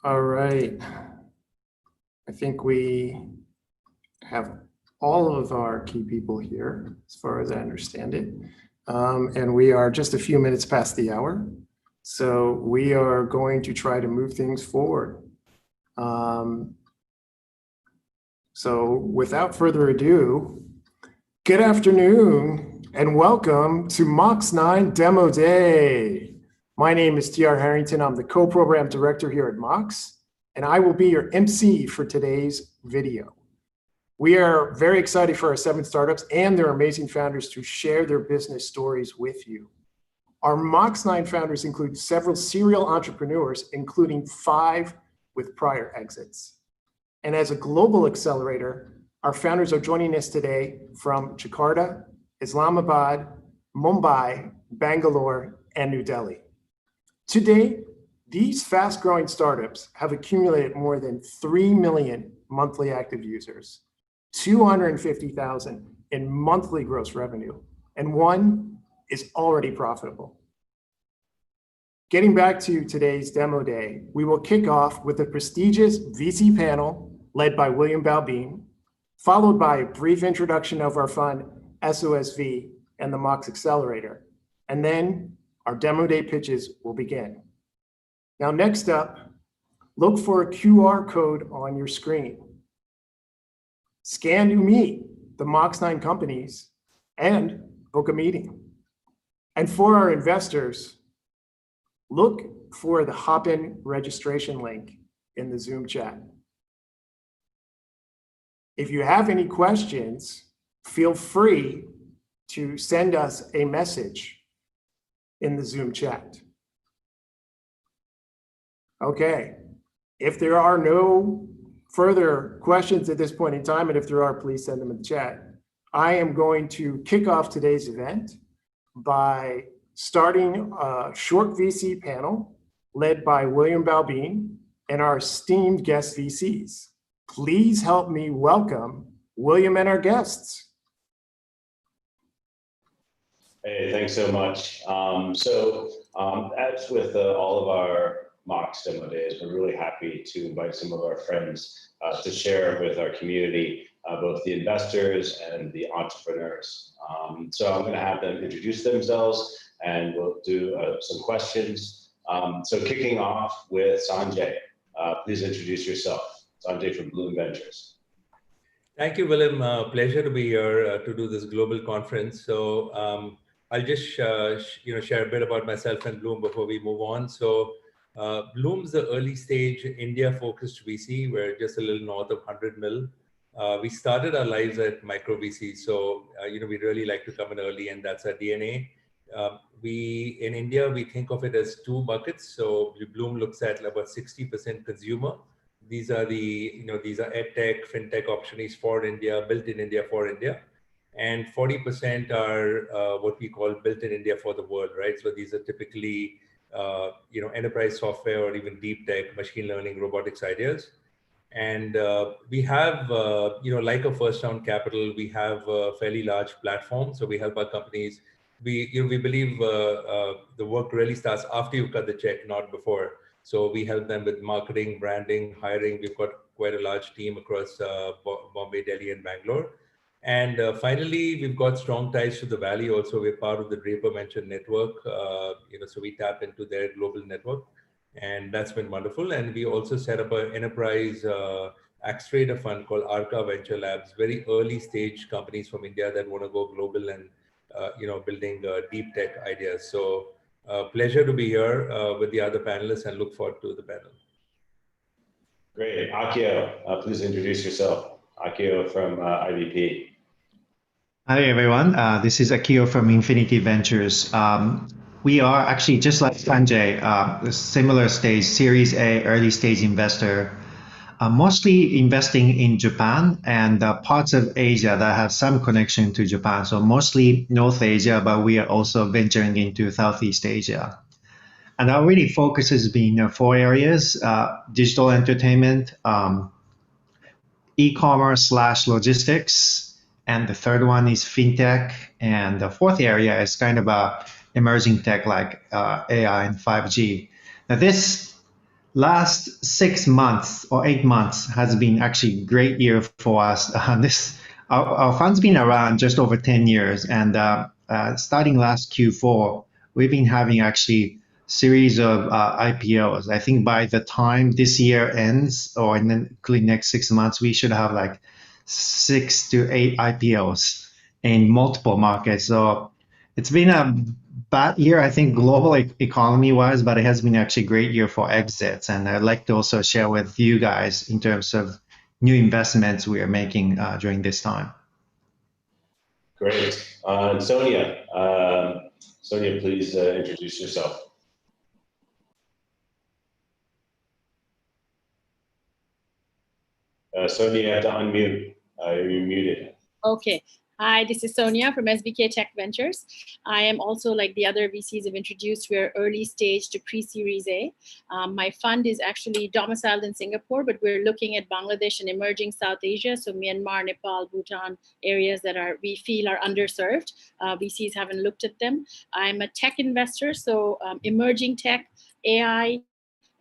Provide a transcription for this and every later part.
All right. I think we have all of our key people here, as far as I understand it. And we are just a few minutes past the hour. So we are going to try to move things forward. So without further ado, good afternoon and welcome to MOX9 Demo Day. My name is TR Harrington. I'm the co-program director here at MOX, and I will be your MC for today's video. We are very excited for our 7 startups and their amazing founders to share their business stories with you. Our MOX9 founders include several serial entrepreneurs, including 5 with prior exits. And as a global accelerator, our founders are joining us today from Jakarta, Islamabad, Mumbai, Bangalore, and New Delhi. Today, these fast-growing startups have accumulated more than 3 million monthly active users, 250,000 in monthly gross revenue, and one is already profitable. Getting back to today's demo day, we will kick off with a prestigious VC panel led by William Balbine, followed by a brief introduction of our fund, Sosv, and the MOX Accelerator. And then our demo day pitches will begin. Now, next up, look for a QR code on your screen. Scan to meet the MOX9 companies and book a meeting. And for our investors, look for the hop-in registration link in the Zoom chat. If you have any questions, feel free to send us a message in the Zoom chat. Okay, if there are no further questions at this point in time, and if there are, please send them in the chat. I am going to kick off today's event by starting a short VC panel led by William Balbine and our esteemed guest VCs. Please help me welcome William and our guests. Hey, thanks so much. As with all of our MOX demo days, we're really happy to invite some of our friends to share with our community, both the investors and the entrepreneurs. So I'm going to have them introduce themselves and we'll do some questions. So kicking off with Sanjay, please introduce yourself. Sanjay from Bloom Ventures. Thank you, Willem. Pleasure to be here to do this global conference. So I'll just share a bit about myself and Bloom before we move on. So Bloom's the early stage India-focused VC. We're just a little north of 100 mil. We started our lives at micro VC, so we really like to come in early, and that's our DNA. In India, we think of it as 2 buckets. So Bloom looks at about 60% consumer. These are these are edtech, fintech opportunities for India, built in India for India. And 40% are what we call built in India for the world, right? So these are typically, enterprise software or even deep tech, machine learning, robotics ideas. And we have, like a first round capital, we have a fairly large platform. So we help our companies. We believe the work really starts after you cut the check, not before. So we help them with marketing, branding, hiring. We've got quite a large team across Bombay, Delhi, and Bangalore. And finally, we've got strong ties to the Valley. Also, we're part of the Draper Mention network. So we tap into their global network, and that's been wonderful. And we also set up an enterprise accelerator fund called Arca Venture Labs. Very early stage companies from India that want to go global and building deep tech ideas. So. Pleasure to be here with the other panelists and look forward to the panel. Great. Akio, please introduce yourself. Akio from IVP. Hi, everyone. This is Akio from Infinity Ventures. We are actually, just like Sanjay, a similar stage, Series A, early stage investor, mostly investing in Japan and parts of Asia that have some connection to Japan. So mostly North Asia, but we are also venturing into Southeast Asia. And our really focus has been 4 areas: digital entertainment, e-commerce/logistics, and the third one is fintech. And the fourth area is kind of emerging tech like AI and 5G. Now this last 6 months or 8 months has been actually a great year for us. Our fund's been around just over 10 years, and starting last Q4, we've been having actually series of IPOs. I think by the time this year ends, or in the next 6 months, we should have like 6 to 8 IPOs in multiple markets. So it's been a bad year, I think, global economy wise, but it has been actually a great year for exits. And I'd like to also share with you guys in terms of new investments we are making during this time. Great. Sonia, Sonia, please introduce yourself. Sonia, you have to unmute. You're muted. Okay. Hi, this is Sonia from SBK Tech Ventures. I am also, like the other VCs have introduced, we're early stage to pre-series A. My fund is actually domiciled in Singapore, but we're looking at Bangladesh and emerging South Asia, so Myanmar, Nepal, Bhutan, areas that we feel are underserved. VCs haven't looked at them. I'm a tech investor, so emerging tech, AI,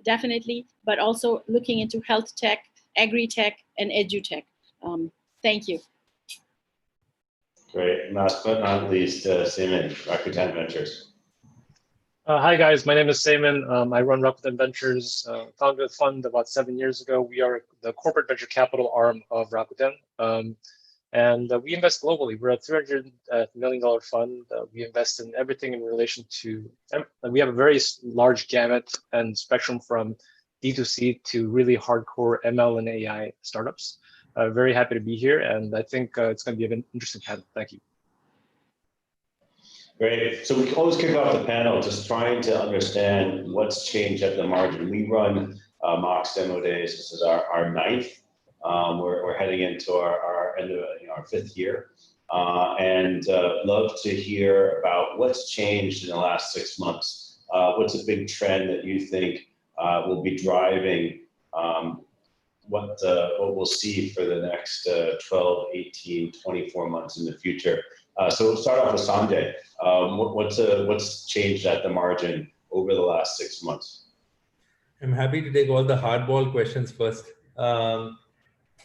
definitely, but also looking into health tech, agri-tech, and edu-tech. Thank you. Great. Last but not least, Simon, Rakuten Ventures. Hi guys, my name is Simon. I run Rakuten Ventures. Founded a fund about 7 years ago. We are the corporate venture capital arm of Rakuten, and we invest globally. We're a $300 million fund. We invest in everything in relation to. We have a very large gamut and spectrum from D2C to really hardcore ML and AI startups. Very happy to be here, and I think it's going to be an interesting panel. Thank you. Great. So we always kick off the panel just trying to understand what's changed at the margin. We run Mox Demo Days. This is our ninth. We're heading into our end of our fifth year, and love to hear about what's changed in the last 6 months. What's a big trend that you think will be driving what we'll see for the next 12, 18, 24 months in the future. So we'll start off with Sanjay. What's changed at the margin over the last 6 months? I'm happy to take all the hardball questions first.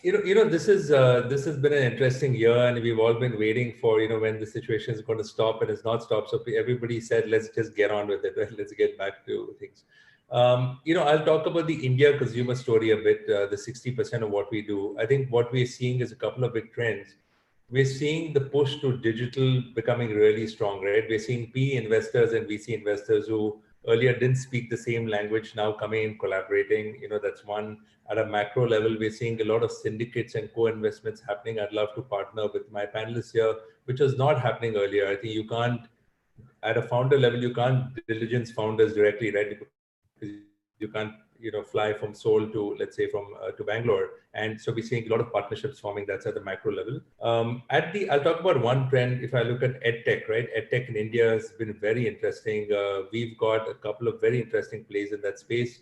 This has been an interesting year, and we've all been waiting for when the situation is going to stop, and it's not stopped. So everybody said, let's just get on with it. Right? Let's get back to things. I'll talk about the India consumer story a bit, the 60% of what we do. I think what we're seeing is a couple of big trends. We're seeing the push to digital becoming really strong, right? We're seeing PE investors and VC investors who earlier didn't speak the same language now coming and collaborating. That's one. At a macro level, we're seeing a lot of syndicates and co-investments happening. I'd love to partner with my panelists here, which was not happening earlier. I think you can't, at a founder level, you can't diligence founders directly, right? Because you can't fly from Seoul to, let's say, to Bangalore. And so we're seeing a lot of partnerships forming. That's at the macro level. I'll talk about one trend. If I look at EdTech, right? EdTech in India has been very interesting. We've got a couple of very interesting plays in that space.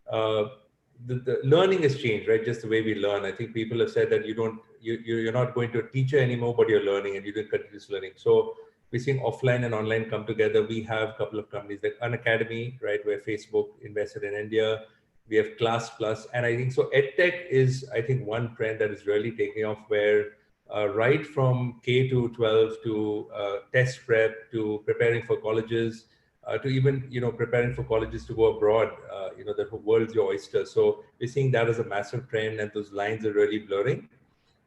The learning has changed, right? Just the way we learn. I think people have said that you're not going to a teacher anymore, but you're learning and you're doing continuous learning. So we're seeing offline and online come together. We have a couple of companies like Unacademy, right, where Facebook invested in India. We have Class Plus, and I think so. EdTech is, I think, one trend that is really taking off. Where right from K to 12 to test prep to preparing for colleges, to even preparing for colleges to go abroad. The world's your oyster. So we're seeing that as a massive trend, and those lines are really blurring.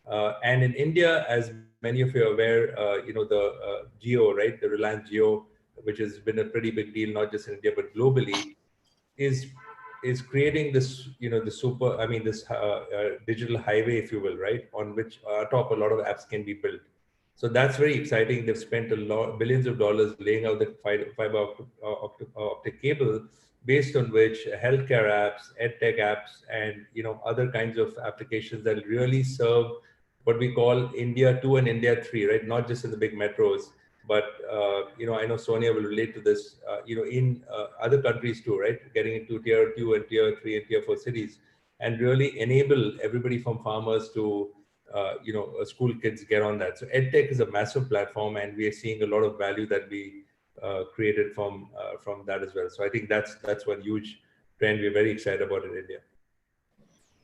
And in India, as many of you are aware, the Jio, right, the Reliance Jio, which has been a pretty big deal, not just in India, but globally, is creating this, this digital highway, if you will, right, on which atop a lot of apps can be built. So that's very exciting. They've spent billions of dollars laying out the fiber optic cable, based on which healthcare apps, edtech apps, and other kinds of applications that really serve what we call India 2 and India 3, right? Not just in the big metros, but I know Sonia will relate to this. In other countries too, right? Getting into tier 2 and tier 3 and tier 4 cities, and really enable everybody from farmers to school kids get on that. So EdTech is a massive platform, and we are seeing a lot of value that we created from that as well. So I think that's one huge trend we're very excited about in India.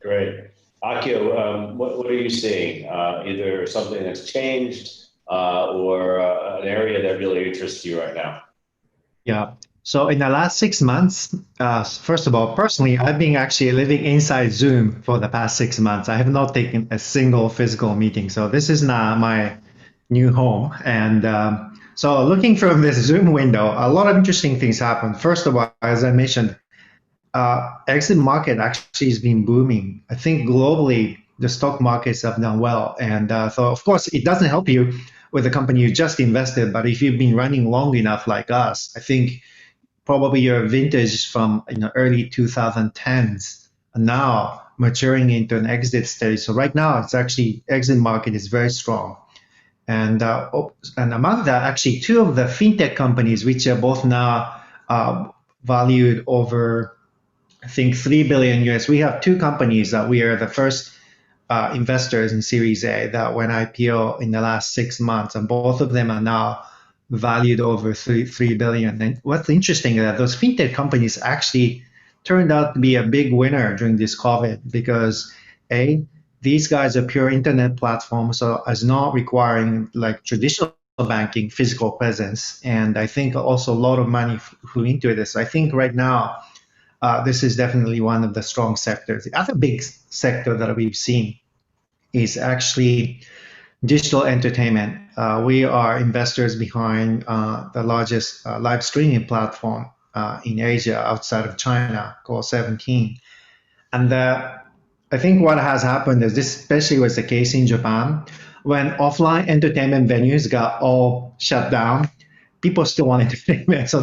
Great. Akio, what are you seeing? Either something that's changed or an area that really interests you right now? Yeah. So in the last 6 months, first of all, personally, I've been actually living inside Zoom for the past 6 months. I have not taken a single physical meeting. So this is now my new home. And so looking from this Zoom window, a lot of interesting things happen. First of all, as I mentioned, exit market actually has been booming. I think globally, the stock markets have done well. And so, of course, it doesn't help you with the company you just invested. But if you've been running long enough like us, I think probably your vintage from early 2010s are now maturing into an exit stage. So right now, it's actually exit market is very strong. And among that, actually, two of the fintech companies, which are both now valued over, I think, 3 billion US. We have two companies that we are the first investors in Series A that went IPO in the last 6 months, and both of them are now valued over 3 billion. And what's interesting is that those fintech companies actually turned out to be a big winner during this COVID because these guys are pure internet platforms, so as not requiring like traditional banking physical presence. And I think also a lot of money flew into this. I think right now, this is definitely one of the strong sectors. The other big sector that we've seen is actually digital entertainment. We are investors behind the largest live streaming platform in Asia outside of China called 17. And I think what has happened is this especially was the case in Japan. When offline entertainment venues got all shut down, people still want entertainment. So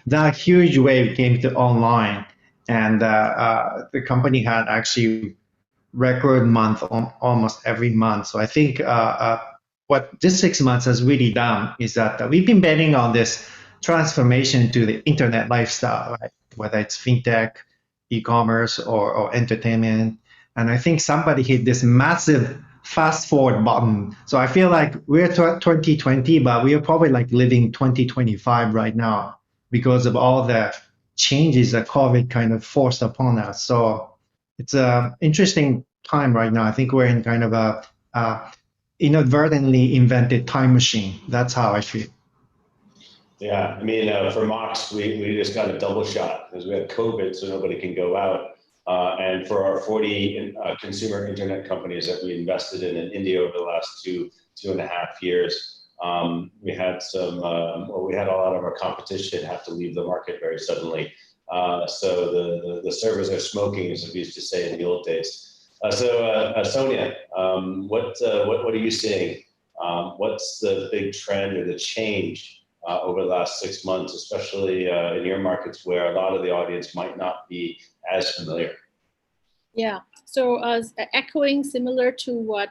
that huge wave came to online. And the company had actually record month almost every month. So I think what this 6 months has really done is that we've been betting on this transformation to the internet lifestyle, right? Whether it's fintech, e-commerce, or entertainment. And I think somebody hit this massive fast forward button. So I feel like we're 2020, but we are probably like living 2025 right now because of all the changes that COVID kind of forced upon us. So it's an interesting time right now. I think we're in kind of a inadvertently invented time machine. That's how I feel. Yeah, I mean, for Mox, we just got a double shot because we had COVID, so nobody can go out. And for our 40 consumer internet companies that we invested in India over the last two and a half years, we had we had a lot of our competition have to leave the market very suddenly. So the servers are smoking, as we used to say in the old days. Sonia, what are you seeing? What's the big trend or the change over the last 6 months, especially in your markets where a lot of the audience might not be as familiar? Yeah, so echoing similar to what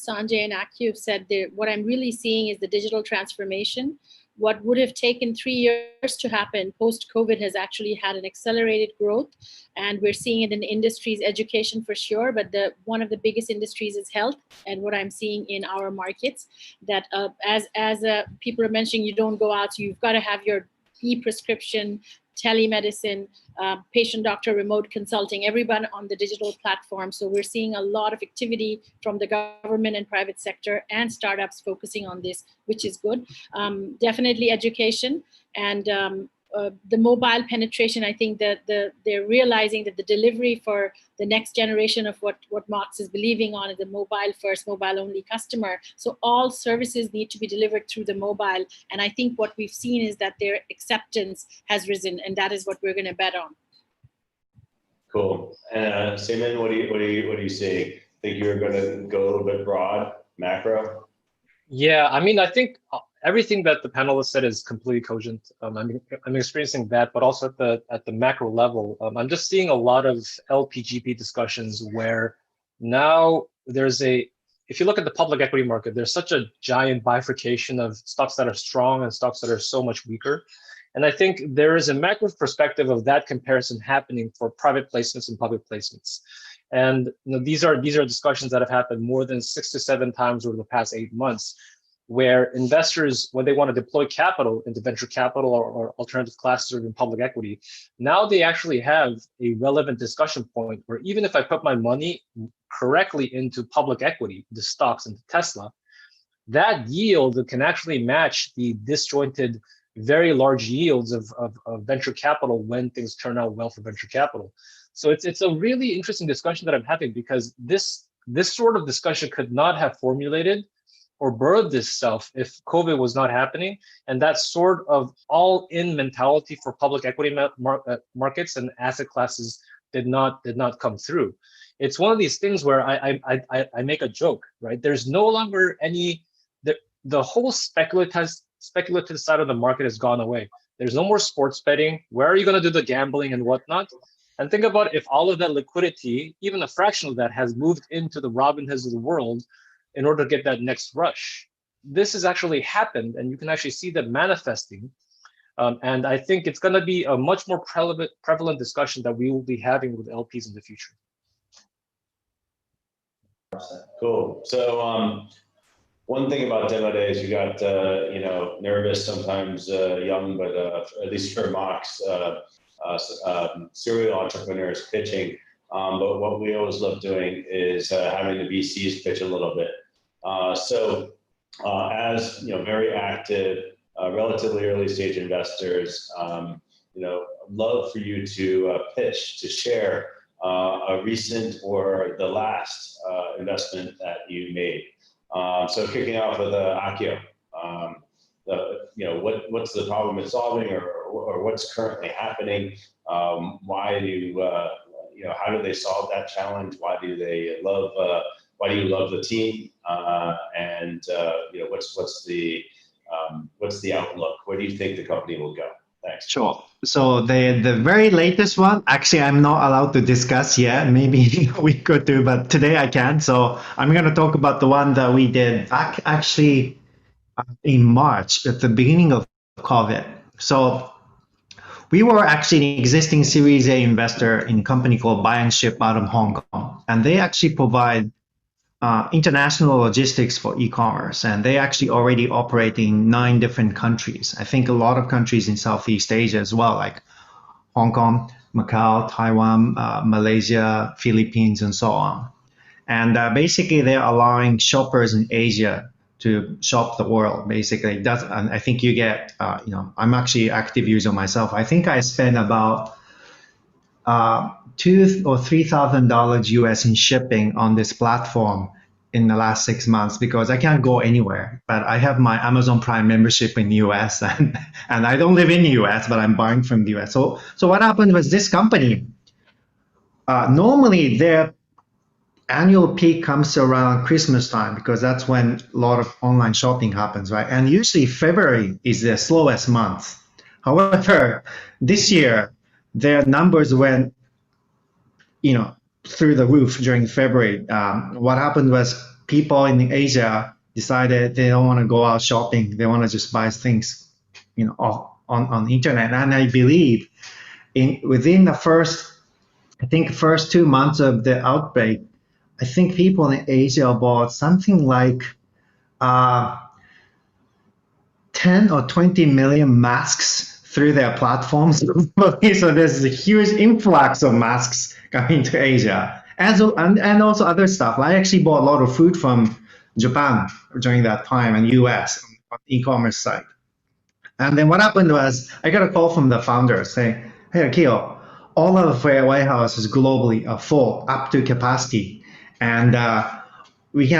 Sanjay and Akio have said, what I'm really seeing is the digital transformation. What would have taken 3 years to happen post-COVID has actually had an accelerated growth. And we're seeing it in industries, education for sure, but one of the biggest industries is health. And what I'm seeing in our markets, that as people are mentioning, you don't go out, so you've got to have your e-prescription, telemedicine, patient-doctor remote consulting, everyone on the digital platform. So we're seeing a lot of activity from the government and private sector and startups focusing on this, which is good. Definitely education and the mobile penetration. I think that they're realizing that the delivery for the next generation of what Mox is believing on is a mobile first, mobile only customer. So all services need to be delivered through the mobile. And I think what we've seen is that their acceptance has risen, and that is what we're going to bet on. Cool. Simon, what are you seeing? Think you're going to go a little bit broad, macro? Yeah, I mean, I think everything that the panelists said is completely cogent. I'm experiencing that, but also at the macro level, I'm just seeing a lot of LPGP discussions where now if you look at the public equity market, there's such a giant bifurcation of stocks that are strong and stocks that are so much weaker. And I think there is a macro perspective of that comparison happening for private placements and public placements. And these are discussions that have happened more than 6 to 7 times over the past 8 months. where investors, when they want to deploy capital into venture capital or alternative classes or in public equity, now they actually have a relevant discussion point where even if I put my money correctly into public equity, the stocks into Tesla, that yield can actually match the disjointed, very large yields of venture capital when things turn out well for venture capital. So it's a really interesting discussion that I'm having, because this sort of discussion could not have formulated or birthed itself if COVID was not happening, and that sort of all-in mentality for public equity markets and asset classes did not come through. It's one of these things where I make a joke, right? There's no longer any, the whole speculative side of the market has gone away. There's no more sports betting. Where are you going to do the gambling and whatnot? And think about if all of that liquidity, even a fraction of that, has moved into the Robinhoods of the world in order to get that next rush. This has actually happened, and you can actually see that manifesting. And I think it's going to be a much more prevalent discussion that we will be having with LPs in the future. Cool. So one thing about demo days, you got nervous, sometimes young, but at least for Mox, serial entrepreneurs pitching. But what we always love doing is having the VCs pitch a little bit. So as very active, relatively early stage investors, love for you to pitch, to share a recent or the last investment that you made. So kicking off with Akio, what's the problem it's solving, or what's currently happening? Why do how do they solve that challenge? Why do they love? Why do you love the team? And what's the outlook? Where do you think the company will go? Thanks. Sure. So the very latest one, actually, I'm not allowed to discuss yet. Maybe we could do, but today I can. So I'm going to talk about the one that we did back actually in March at the beginning of COVID. So we were actually an existing Series A investor in a company called Buy and Ship out of Hong Kong, and they actually provide international logistics for e-commerce, and they actually already operate in 9 different countries. I think a lot of countries in Southeast Asia as well, like Hong Kong, Macau, Taiwan, Malaysia, Philippines, and so on. And basically, they're allowing shoppers in Asia to shop the world. Basically, and I think you get, I'm actually an active user myself. I think I spent about $2,000 or $3,000 US in shipping on this platform in the last 6 months, because I can't go anywhere. But I have my Amazon Prime membership in the US, and I don't live in the US, but I'm buying from the US. So what happened was this company, normally their annual peak comes around Christmas time, because that's when a lot of online shopping happens, right? And usually February is their slowest month. However, this year, their numbers went, through the roof during February. What happened was people in Asia decided they don't want to go out shopping. They want to just buy things, on the internet. And I believe within the first 2 months of the outbreak, I think people in Asia bought something like 10 or 20 million masks through their platforms. So there's a huge influx of masks coming to Asia, and also other stuff. I actually bought a lot of food from Japan during that time, and US on e-commerce site. And then what happened was I got a call from the founder saying, "Hey, Akio, all of the warehouses globally are full up to capacity, and we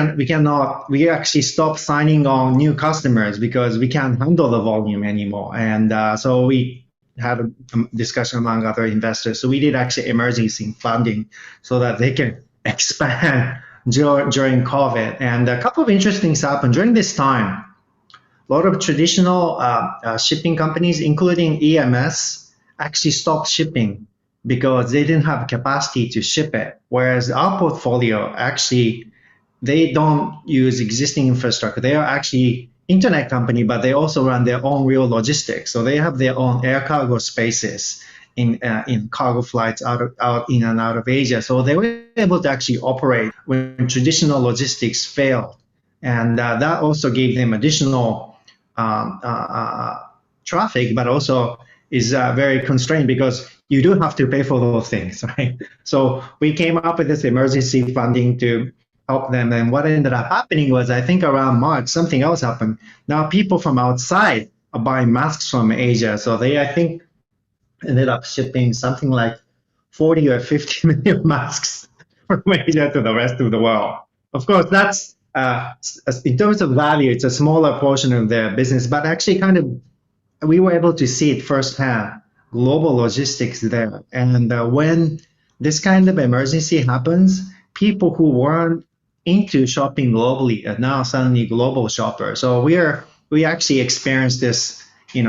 actually stopped signing on new customers because we can't handle the volume anymore." And so we had a discussion among other investors. So we did actually emergency funding so that they can expand during COVID. And a couple of interesting things happened during this time. A lot of traditional shipping companies, including EMS, actually stopped shipping because they didn't have capacity to ship it. Whereas our portfolio, actually, they don't use existing infrastructure. They are actually internet company, but they also run their own real logistics. So they have their own air cargo spaces in cargo flights in and out of Asia. So they were able to actually operate when traditional logistics failed. And that also gave them additional traffic, but also is very constrained because you do have to pay for those things, right? So we came up with this emergency funding to help them. And what ended up happening was, I think around March, something else happened. Now people from outside are buying masks from Asia. So they, I think, ended up shipping something like 40 or 50 million masks from Asia to the rest of the world. Of course, that's in terms of value, it's a smaller portion of their business, but actually kind of we were able to see it firsthand, global logistics there. And when this kind of emergency happens, people who weren't into shopping globally are now suddenly global shoppers. So we actually experienced this,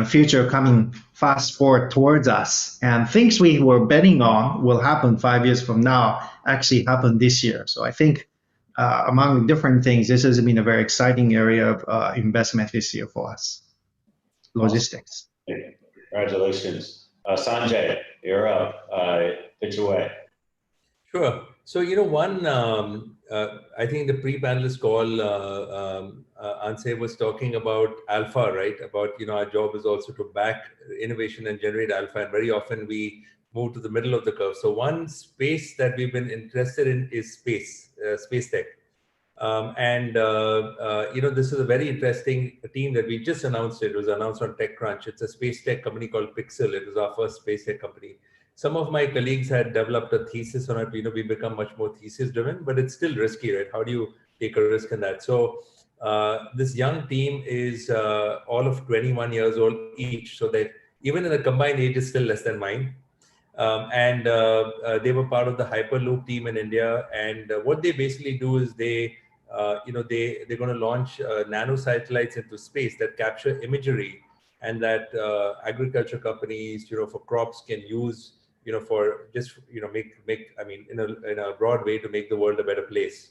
future coming fast forward towards us. And things we were betting on will happen 5 years from now actually happen this year. So I think among different things, this has been a very exciting area of investment this year for us. Logistics. Awesome. Congratulations. Sanjay, you're up. Pitch away. Sure. So, I think the pre-panelist call, Anse was talking about alpha, right? About, our job is also to back innovation and generate alpha. And very often we move to the middle of the curve. So one space that we've been interested in is space tech. This is a very interesting team that we just announced. It was announced on TechCrunch. It's a space tech company called Pixel. It was our first space tech company. Some of my colleagues had developed a thesis on it. We become much more thesis driven, but it's still risky, right? How do you take a risk in that? So this young team is all of 21 years old each. So that even in the combined age is still less than mine. They were part of the Hyperloop team in India. And what they basically do is they're going to launch nano satellites into space that capture imagery and that agriculture companies, for crops can use, for just, in a broad way to make the world a better place.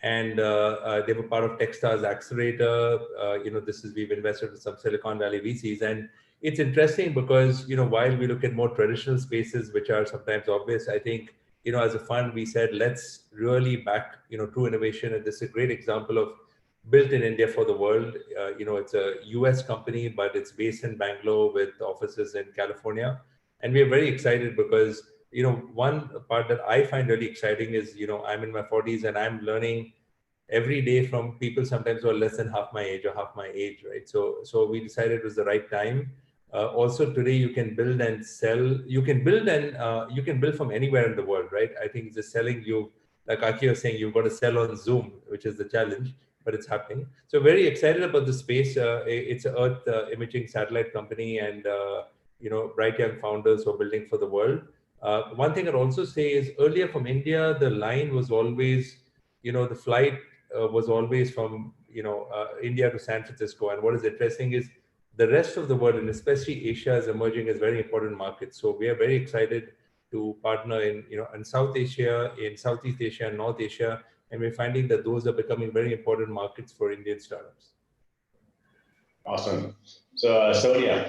And they were part of Techstars Accelerator. We've invested in some Silicon Valley VCs. And it's interesting because, while we look at more traditional spaces, which are sometimes obvious, I think, as a fund, we said, let's really back, true innovation. And this is a great example of built in India for the world. It's a US company, but it's based in Bangalore with offices in California. And we're very excited because, one part that I find really exciting is, I'm in my 40s and I'm learning every day from people sometimes who are less than half my age or half my age, right? So we decided it was the right time. Also today you can build and sell, you can build from anywhere in the world, right? I think just selling, like Aki was saying, you've got to sell on Zoom, which is the challenge, but it's happening. So very excited about the space. It's an Earth imaging satellite company and, bright young founders who are building for the world. One thing I'd also say is earlier from India, the line was always, the flight was always from, India to San Francisco. And what is interesting is the rest of the world, and especially Asia, is emerging as very important markets. So we are very excited to partner in, in South Asia, in Southeast Asia, and North Asia. And we're finding that those are becoming very important markets for Indian startups. Awesome. So Sonia,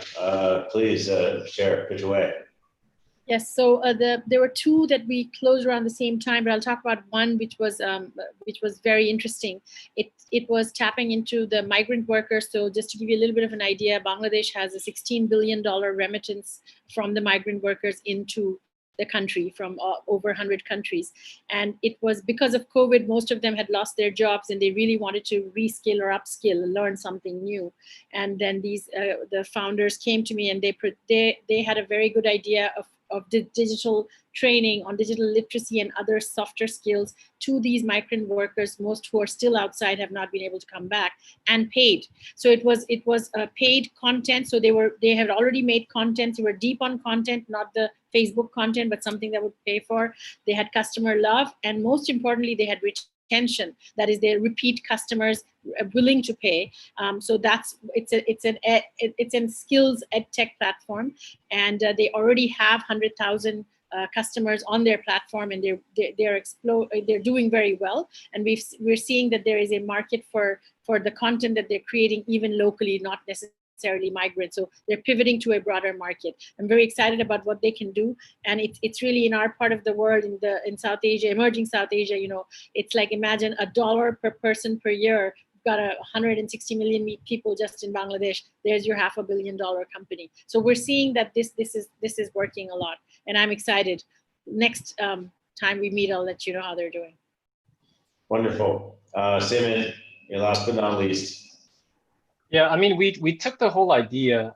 please share, pitch away. Yes, so there were two that we closed around the same time, but I'll talk about one which was very interesting. It was tapping into the migrant workers. So just to give you a little bit of an idea, Bangladesh has a $16 billion remittance from the migrant workers into the country from over 100 countries. And it was because of COVID, most of them had lost their jobs and they really wanted to reskill or upskill and learn something new. And then the founders came to me and they had a very good idea of the digital training on digital literacy and other softer skills to these migrant workers, most who are still outside, have not been able to come back, and paid. So it was paid content. So they had already made content. They were deep on content, not the Facebook content, but something that would pay for. They had customer love, and most importantly, they had retention. That is, their repeat customers willing to pay. So it's an skills ed tech platform, and they already have 100,000 customers on their platform, and they're doing very well. And we're seeing that there is a market for the content that they're creating, even locally, not necessarily migrant. So they're pivoting to a broader market. I'm very excited about what they can do, and it's really in our part of the world, in South Asia, emerging South Asia. It's like, imagine $1 per person per year got 160 million people just in Bangladesh. There's your $500 million company. So we're seeing that this is working a lot, and I'm excited. Next time we meet, I'll let you know how they're doing. Wonderful. Simon, last but not least. Yeah, I mean, we took the whole idea.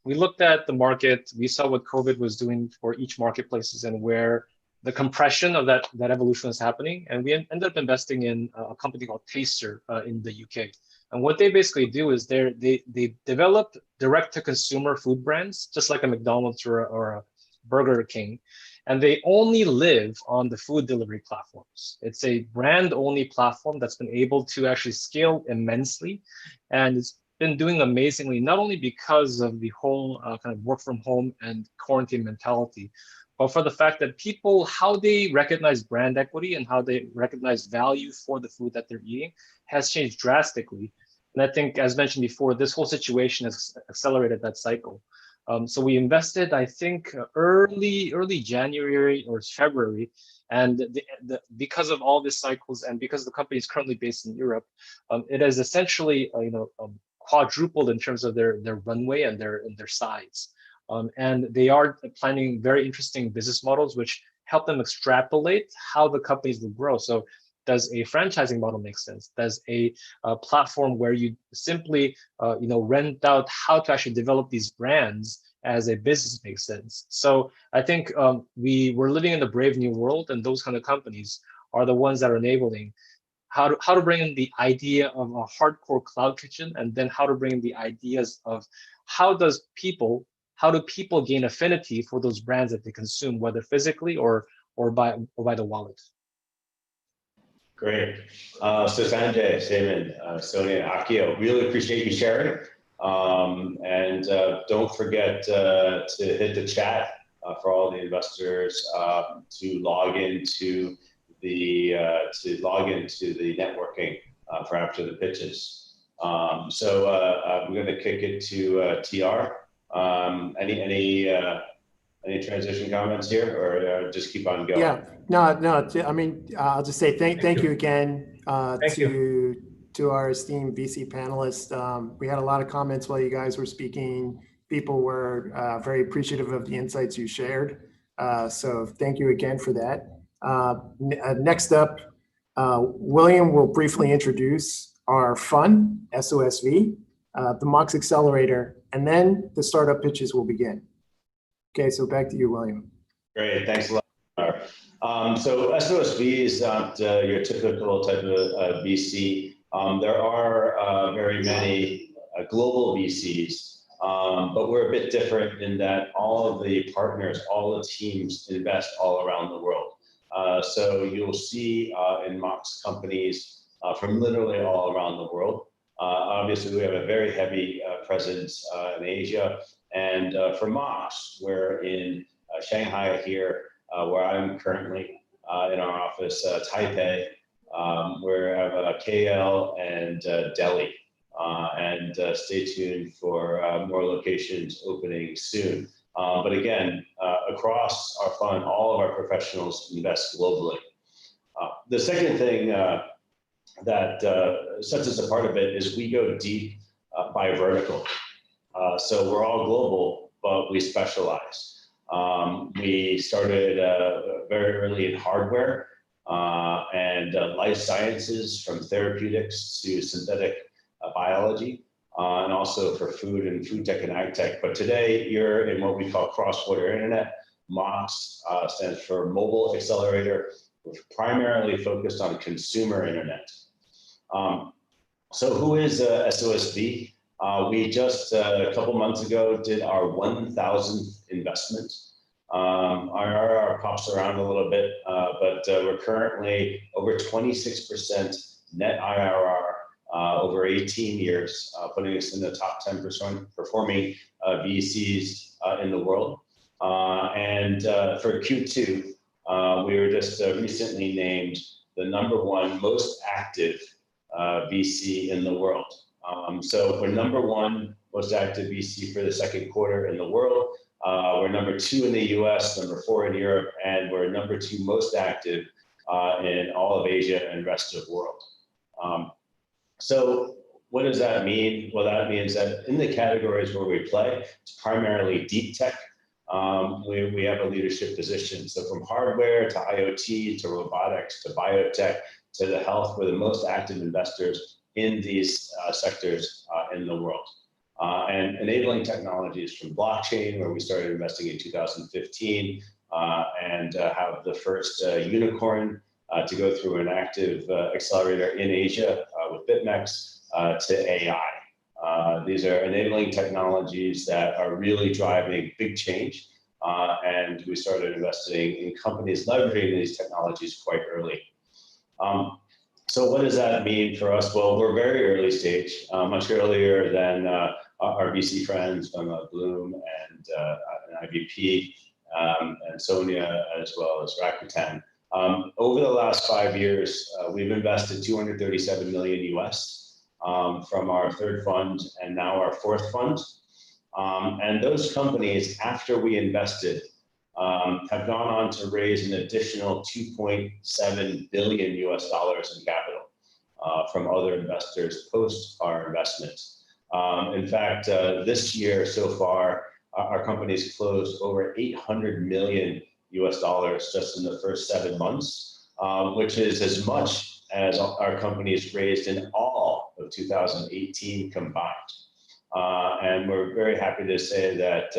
We looked at the market. We saw what COVID was doing for each marketplaces and where the compression of that evolution is happening. And we ended up investing in a company called Taser in the UK. And what they basically do is they develop direct-to-consumer food brands, just like a McDonald's or a Burger King. And they only live on the food delivery platforms. It's a brand-only platform that's been able to actually scale immensely. And it's been doing amazingly, not only because of the whole kind of work from home and quarantine mentality, but for the fact that people, how they recognize brand equity and how they recognize value for the food that they're eating has changed drastically. And I think, as mentioned before, this whole situation has accelerated that cycle. So we invested, I think, early January or February, and because of all these cycles and because the company is currently based in Europe, it has essentially quadrupled in terms of their runway and their size. And they are planning very interesting business models which help them extrapolate how the companies will grow. So does a franchising model make sense? Does a platform where you simply rent out how to actually develop these brands as a business make sense? So I think we're living in the brave new world, and those kind of companies are the ones that are enabling how to bring in the idea of a hardcore cloud kitchen, and then how to bring in the ideas of how do people gain affinity for those brands that they consume, whether physically or by the wallet. Great. So Sanjay, Seaman, Sonia, Akio, really appreciate you sharing. And don't forget to hit the chat for all the investors to log into the networking for after the pitches. So we're going to kick it to TR. Any transition comments here, or just keep on going? Yeah, no. I mean, I'll just say thank you again to our esteemed VC panelists. We had a lot of comments while you guys were speaking. People were very appreciative of the insights you shared. So thank you again for that. Next up, William will briefly introduce our fund, SOSV, the Mox Accelerator, and then the startup pitches will begin. Okay, so back to you, William. Great, thanks a lot. So SOSV is not your typical type of VC. There are very many global VCs, but we're a bit different in that all of the partners, all the teams invest all around the world. So you'll see in Mox companies from literally all around the world. Obviously, we have a very heavy presence in Asia. And for Mox, we're in Shanghai here, where I'm currently in our office, Taipei. We have KL and Delhi. And stay tuned for more locations opening soon. But again, across our fund, all of our professionals invest globally. The second thing that sets us apart a bit is we go deep by vertical. So we're all global, but we specialize. We started very early in hardware and life sciences, from therapeutics to synthetic biology, and also for food and food tech and ag tech. But today you're in what we call cross-border internet. MOX stands for Mobile Accelerator, which primarily focused on consumer internet. So who is SOSV? We just a couple months ago did our 1,000th investment. Our IRR pops around a little bit, but we're currently over 26% net IRR over 18 years, putting us in the top 10% performing VCs in the world. And for Q2, we were just recently named the #1 most active VC in the world. So we're #1 most active VC for the second quarter in the world. We're #2 in the US, #4 in Europe, and we're #2 most active in all of Asia and rest of the world. So what does that mean? Well, that means that in the categories where we play, it's primarily deep tech. We have a leadership position. So from hardware to IoT to robotics to biotech to the health, we're the most active investors in these sectors in the world. And enabling technologies from blockchain, where we started investing in 2015, and have the first unicorn to go through an active accelerator in Asia with BitMEX, to AI. These are enabling technologies that are really driving big change. And we started investing in companies leveraging these technologies quite early. So what does that mean for us? Well, we're very early stage, much earlier than our VC friends from Bloom and IVP, and Sonia, as well as Rakuten. Over the last 5 years, we've invested 237 million US from our third fund and now our fourth fund. And those companies, after we invested, have gone on to raise an additional 2.7 billion US dollars in capital from other investors post our investment. In fact, this year so far, our companies closed over 800 million US dollars just in the first 7 months, which is as much as our companies raised in all of 2018 combined. And we're very happy to say that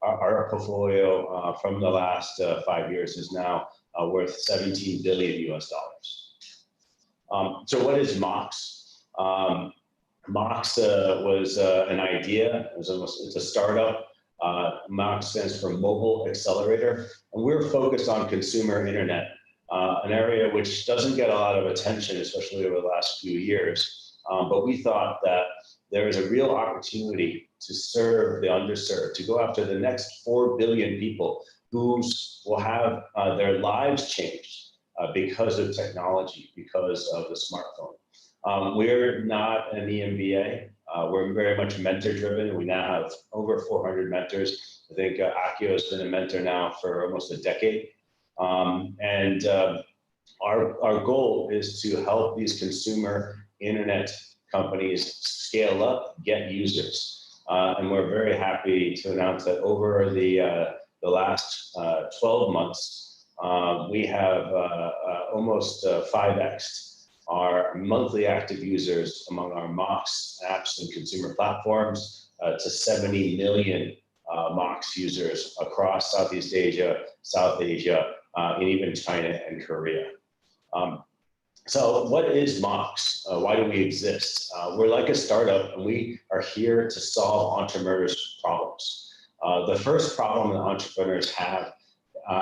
our portfolio from the last 5 years is now worth 17 billion US dollars. So what is MOX? MOX was an idea. It's a startup. MOX stands for Mobile Accelerator, and we're focused on consumer internet, an area which doesn't get a lot of attention, especially over the last few years. But we thought that there is a real opportunity to serve the underserved, to go after the next 4 billion people who will have their lives changed because of technology, because of the smartphone. We're not an EMBA. We're very much mentor-driven. We now have over 400 mentors. I think Akio has been a mentor now for almost a decade. And our goal is to help these consumer internet companies scale up, get users. And we're very happy to announce that over the last 12 months, we have almost 5x'd our monthly active users among our MOX apps and consumer platforms to 70 million MOX users across Southeast Asia, South Asia, and even China and Korea. So what is MOX? Why do we exist? We're like a startup, and we are here to solve entrepreneurs' problems. The first problem that entrepreneurs have,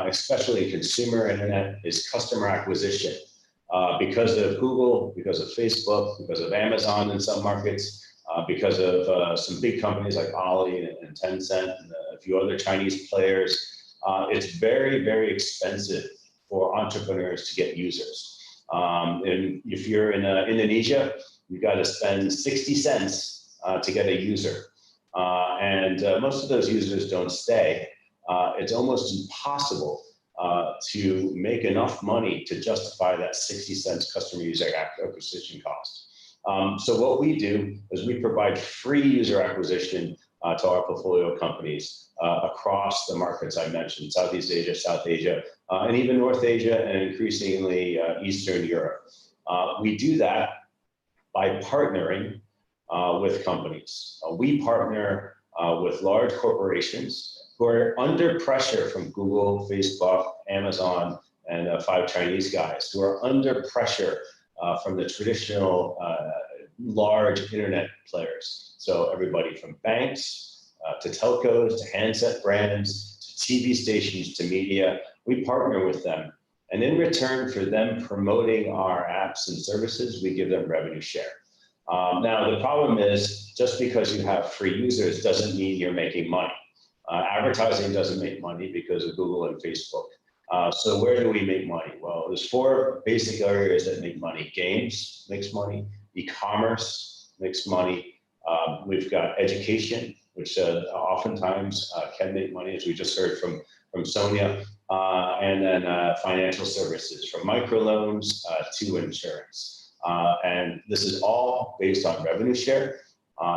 especially in consumer internet, is customer acquisition. Because of Google, because of Facebook, because of Amazon in some markets, because of some big companies like Ali and Tencent and a few other Chinese players, it's very, very expensive for entrepreneurs to get users. And if you're in Indonesia, you've got to spend 60 cents to get a user. And most of those users don't stay. It's almost impossible to make enough money to justify that 60 cents customer user acquisition cost. So what we do is we provide free user acquisition to our portfolio companies across the markets I mentioned, Southeast Asia, South Asia, and even North Asia, and increasingly Eastern Europe. We do that by partnering with companies. We partner with large corporations who are under pressure from Google, Facebook, Amazon, and 5 Chinese guys who are under pressure from the traditional large internet players. So everybody from banks to telcos, to handset brands, to TV stations, to media, we partner with them. And in return for them promoting our apps and services, we give them revenue share. Now, the problem is just because you have free users doesn't mean you're making money. Advertising doesn't make money because of Google and Facebook. So where do we make money? Well, there's 4 basic areas that make money. Games makes money, e-commerce makes money. We've got education, which oftentimes can make money, as we just heard from Sonia, and then financial services, from microloans to insurance. And this is all based on revenue share.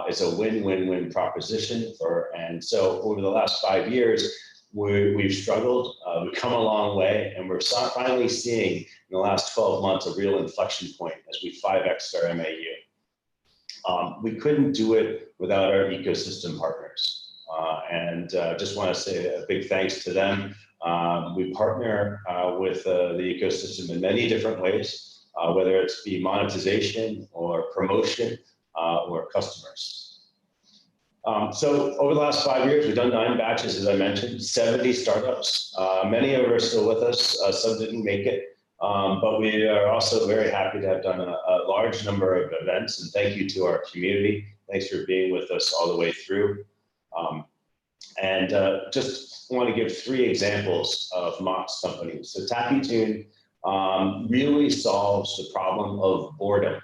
It's a win-win-win proposition and so over the last 5 years, we've struggled, we've come a long way, and we're finally seeing in the last 12 months a real inflection point as we 5x our MAU. We couldn't do it without our ecosystem partners. And just want to say a big thanks to them. We partner with the ecosystem in many different ways, whether it's be monetization or promotion or customers. So over the last 5 years, we've done 9 batches, as I mentioned, 70 startups. Many of them are still with us, some didn't make it. But we are also very happy to have done a large number of events, and thank you to our community. Thanks for being with us all the way through. Just want to give 3 examples of Mox companies. So TappyTune really solves the problem of boredom.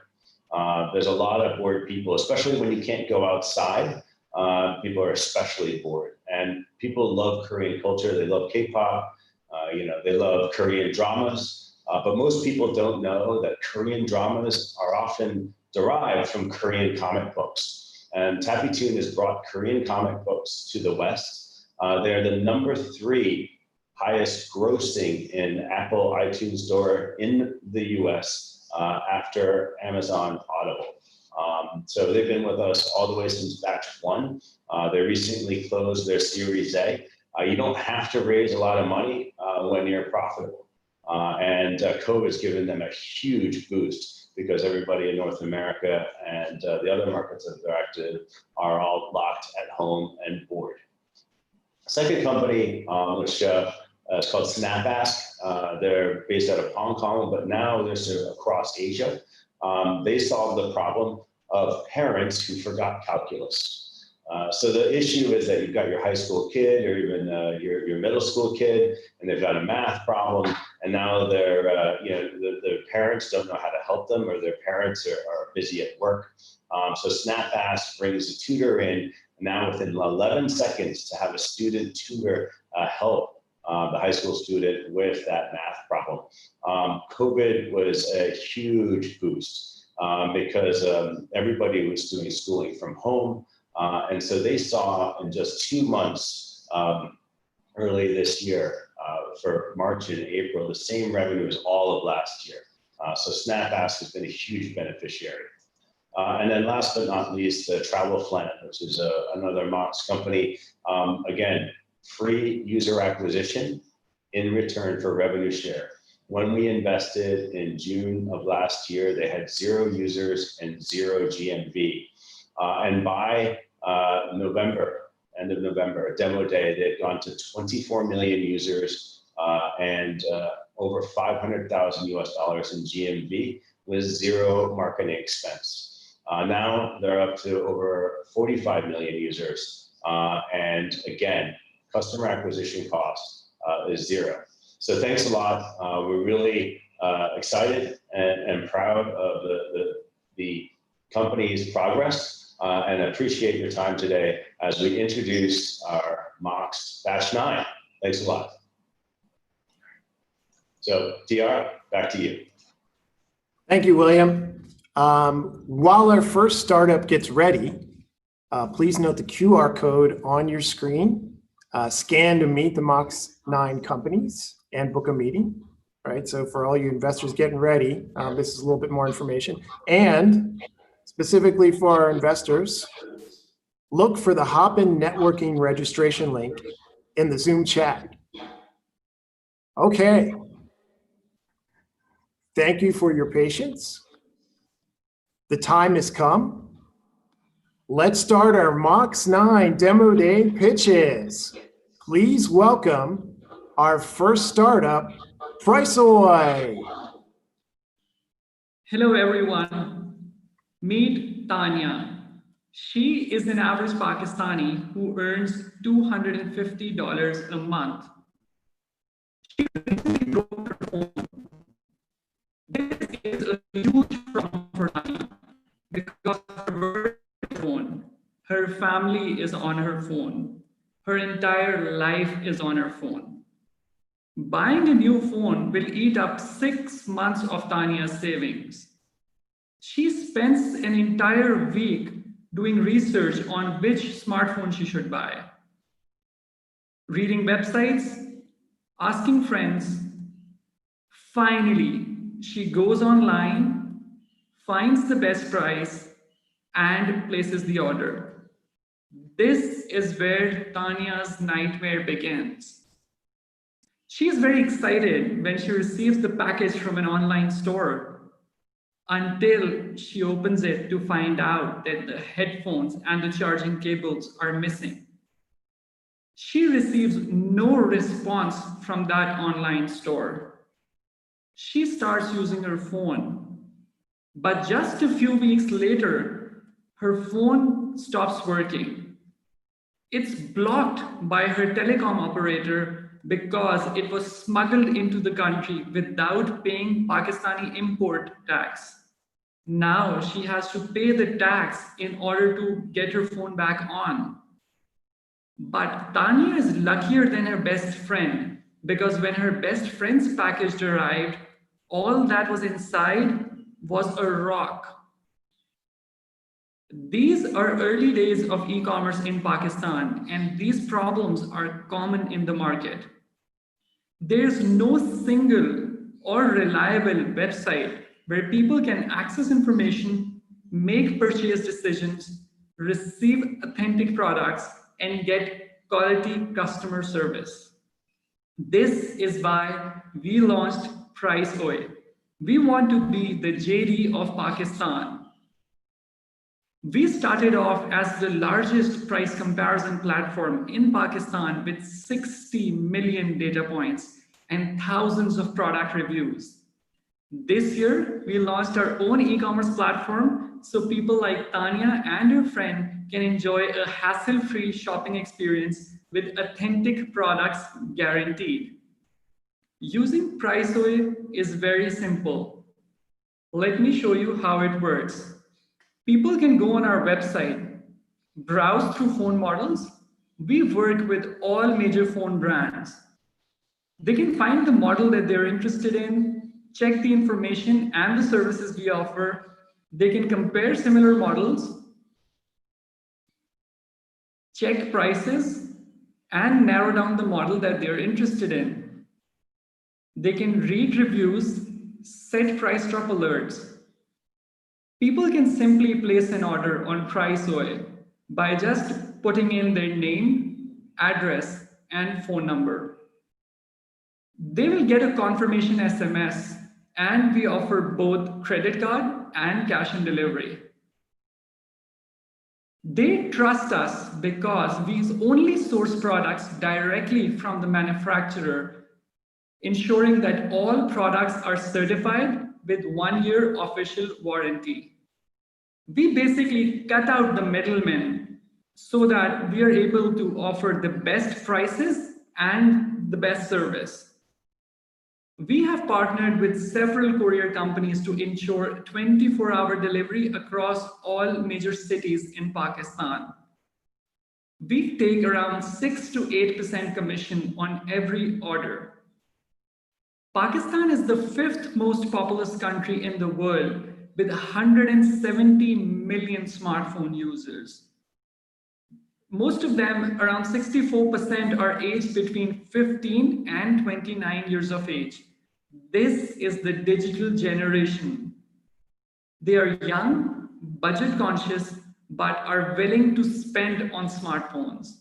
There's a lot of bored people, especially when you can't go outside. People are especially bored, and people love Korean culture. They love K-pop, they love Korean dramas, but most people don't know that Korean dramas are often derived from Korean comic books. And TappyTune has brought Korean comic books to the West. They're the #3 highest grossing in Apple iTunes Store in the US after Amazon Audible. So they've been with us all the way since batch 1. They recently closed their Series A. You don't have to raise a lot of money when you're profitable. COVID's given them a huge boost because everybody in North America and the other markets that they're active are all locked at home and bored. Second company, which is called SnapAsk. They're based out of Hong Kong, but now they're across Asia. They solve the problem of parents who forgot calculus. So the issue is that you've got your high school kid or even your middle school kid, and they've got a math problem, and now their parents don't know how to help them, or their parents are busy at work. So SnapAsk brings a tutor in now within 11 seconds to have a student tutor help the high school student with that math problem. COVID was a huge boost because everybody was doing schooling from home. And so they saw in just 2 months early this year, for March and April, the same revenue as all of last year. So SnapAsk has been a huge beneficiary. And then last but not least, TravelFlan, which is another Mox company. Again, free user acquisition in return for revenue share. When we invested in June of last year, they had 0 users and 0 GMV. And by end of November, demo day, they had gone to 24 million users and over $500,000 US in GMV with 0 marketing expense. Now they're up to over 45 million users. And again, customer acquisition cost is 0. So thanks a lot. We're really excited and proud of the company's progress and appreciate your time today as we introduce our Mox Batch 9. Thanks a lot. So TR, back to you. Thank you, William. While our first startup gets ready, please note the QR code on your screen. Scan to meet the Mox 9 companies and book a meeting, right? So for all you investors getting ready, this is a little bit more information. And specifically for our investors, look for the Hopin networking registration link in the Zoom chat. Okay. Thank you for your patience. The time has come. Let's start our Mox 9 Demo Day pitches. Please welcome our first startup, Priceoi. Hello, everyone. Meet Tanya. She is an average Pakistani who earns $250 a month. She recently broke her phone. This is a huge problem for Tanya because her phone, her family is on her phone. Her entire life is on her phone. Buying a new phone will eat up 6 months of Tanya's savings. She spends an entire week doing research on which smartphone she should buy, reading websites, asking friends. Finally, she goes online, finds the best price, and places the order. This is where Tanya's nightmare begins. She is very excited when she receives the package from an online store until she opens it to find out that the headphones and the charging cables are missing. She receives no response from that online store. She starts using her phone, but just a few weeks later, her phone stops working. It's blocked by her telecom operator because it was smuggled into the country without paying Pakistani import tax. Now she has to pay the tax in order to get her phone back on. But Tanya is luckier than her best friend because when her best friend's package arrived, all that was inside was a rock. These are early days of e-commerce in Pakistan, and these problems are common in the market. There's no single or reliable website where people can access information, make purchase decisions, receive authentic products, and get quality customer service. This is why we launched Priceoi. We want to be the JD of Pakistan. We started off as the largest price comparison platform in Pakistan with 60 million data points and thousands of product reviews. This year, we launched our own e-commerce platform so people like Tanya and her friend can enjoy a hassle-free shopping experience with authentic products guaranteed. Using Priceoi is very simple. Let me show you how it works. People can go on our website, browse through phone models. We work with all major phone brands. They can find the model that they're interested in, check the information and the services we offer. They can compare similar models, check prices, and narrow down the model that they're interested in. They can read reviews, set price drop alerts. People can simply place an order on Priceoi by just putting in their name, address, and phone number. They will get a confirmation SMS, and we offer both credit card and cash on delivery. They trust us because we only source products directly from the manufacturer, ensuring that all products are certified with 1 year official warranty. We basically cut out the middlemen so that we are able to offer the best prices and the best service. We have partnered with several courier companies to ensure 24-hour delivery across all major cities in Pakistan. We take around 6 to 8% commission on every order. Pakistan is the 5th most populous country in the world with 170 million smartphone users. Most of them, around 64%, are aged between 15 and 29 years of age. This is the digital generation. They are young, budget conscious, but are willing to spend on smartphones.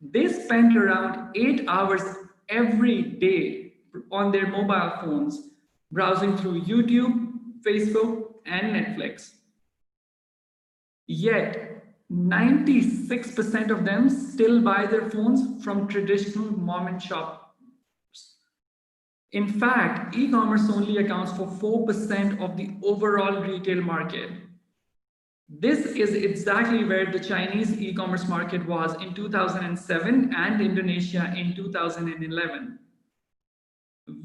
They spend around 8 hours every day on their mobile phones, browsing through YouTube, Facebook, and Netflix. Yet, 96% of them still buy their phones from traditional mom and shop. In fact, e-commerce only accounts for 4% of the overall retail market. This is exactly where the Chinese e-commerce market was in 2007 and Indonesia in 2011.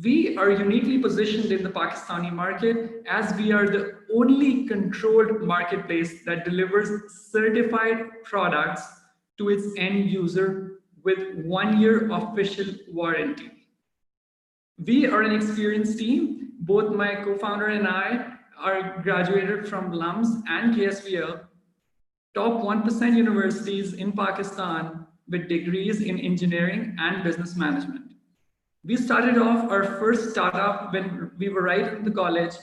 We are uniquely positioned in the Pakistani market as we are the only controlled marketplace that delivers certified products to its end user with 1 year official warranty. We are an experienced team. Both my co-founder and I are graduated from LUMS and KSVL, top 1% universities in Pakistan with degrees in engineering and business management. We started off our first startup when we were right in the college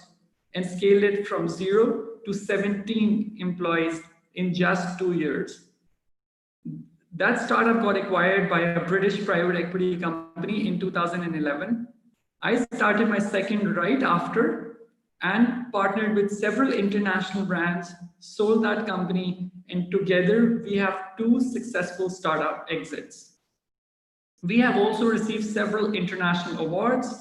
and scaled it from 0 to 17 employees in just 2 years. That startup got acquired by a British private equity company in 2011. I started my second right after and partnered with several international brands, sold that company, and together we have 2 successful startup exits. We have also received several international awards.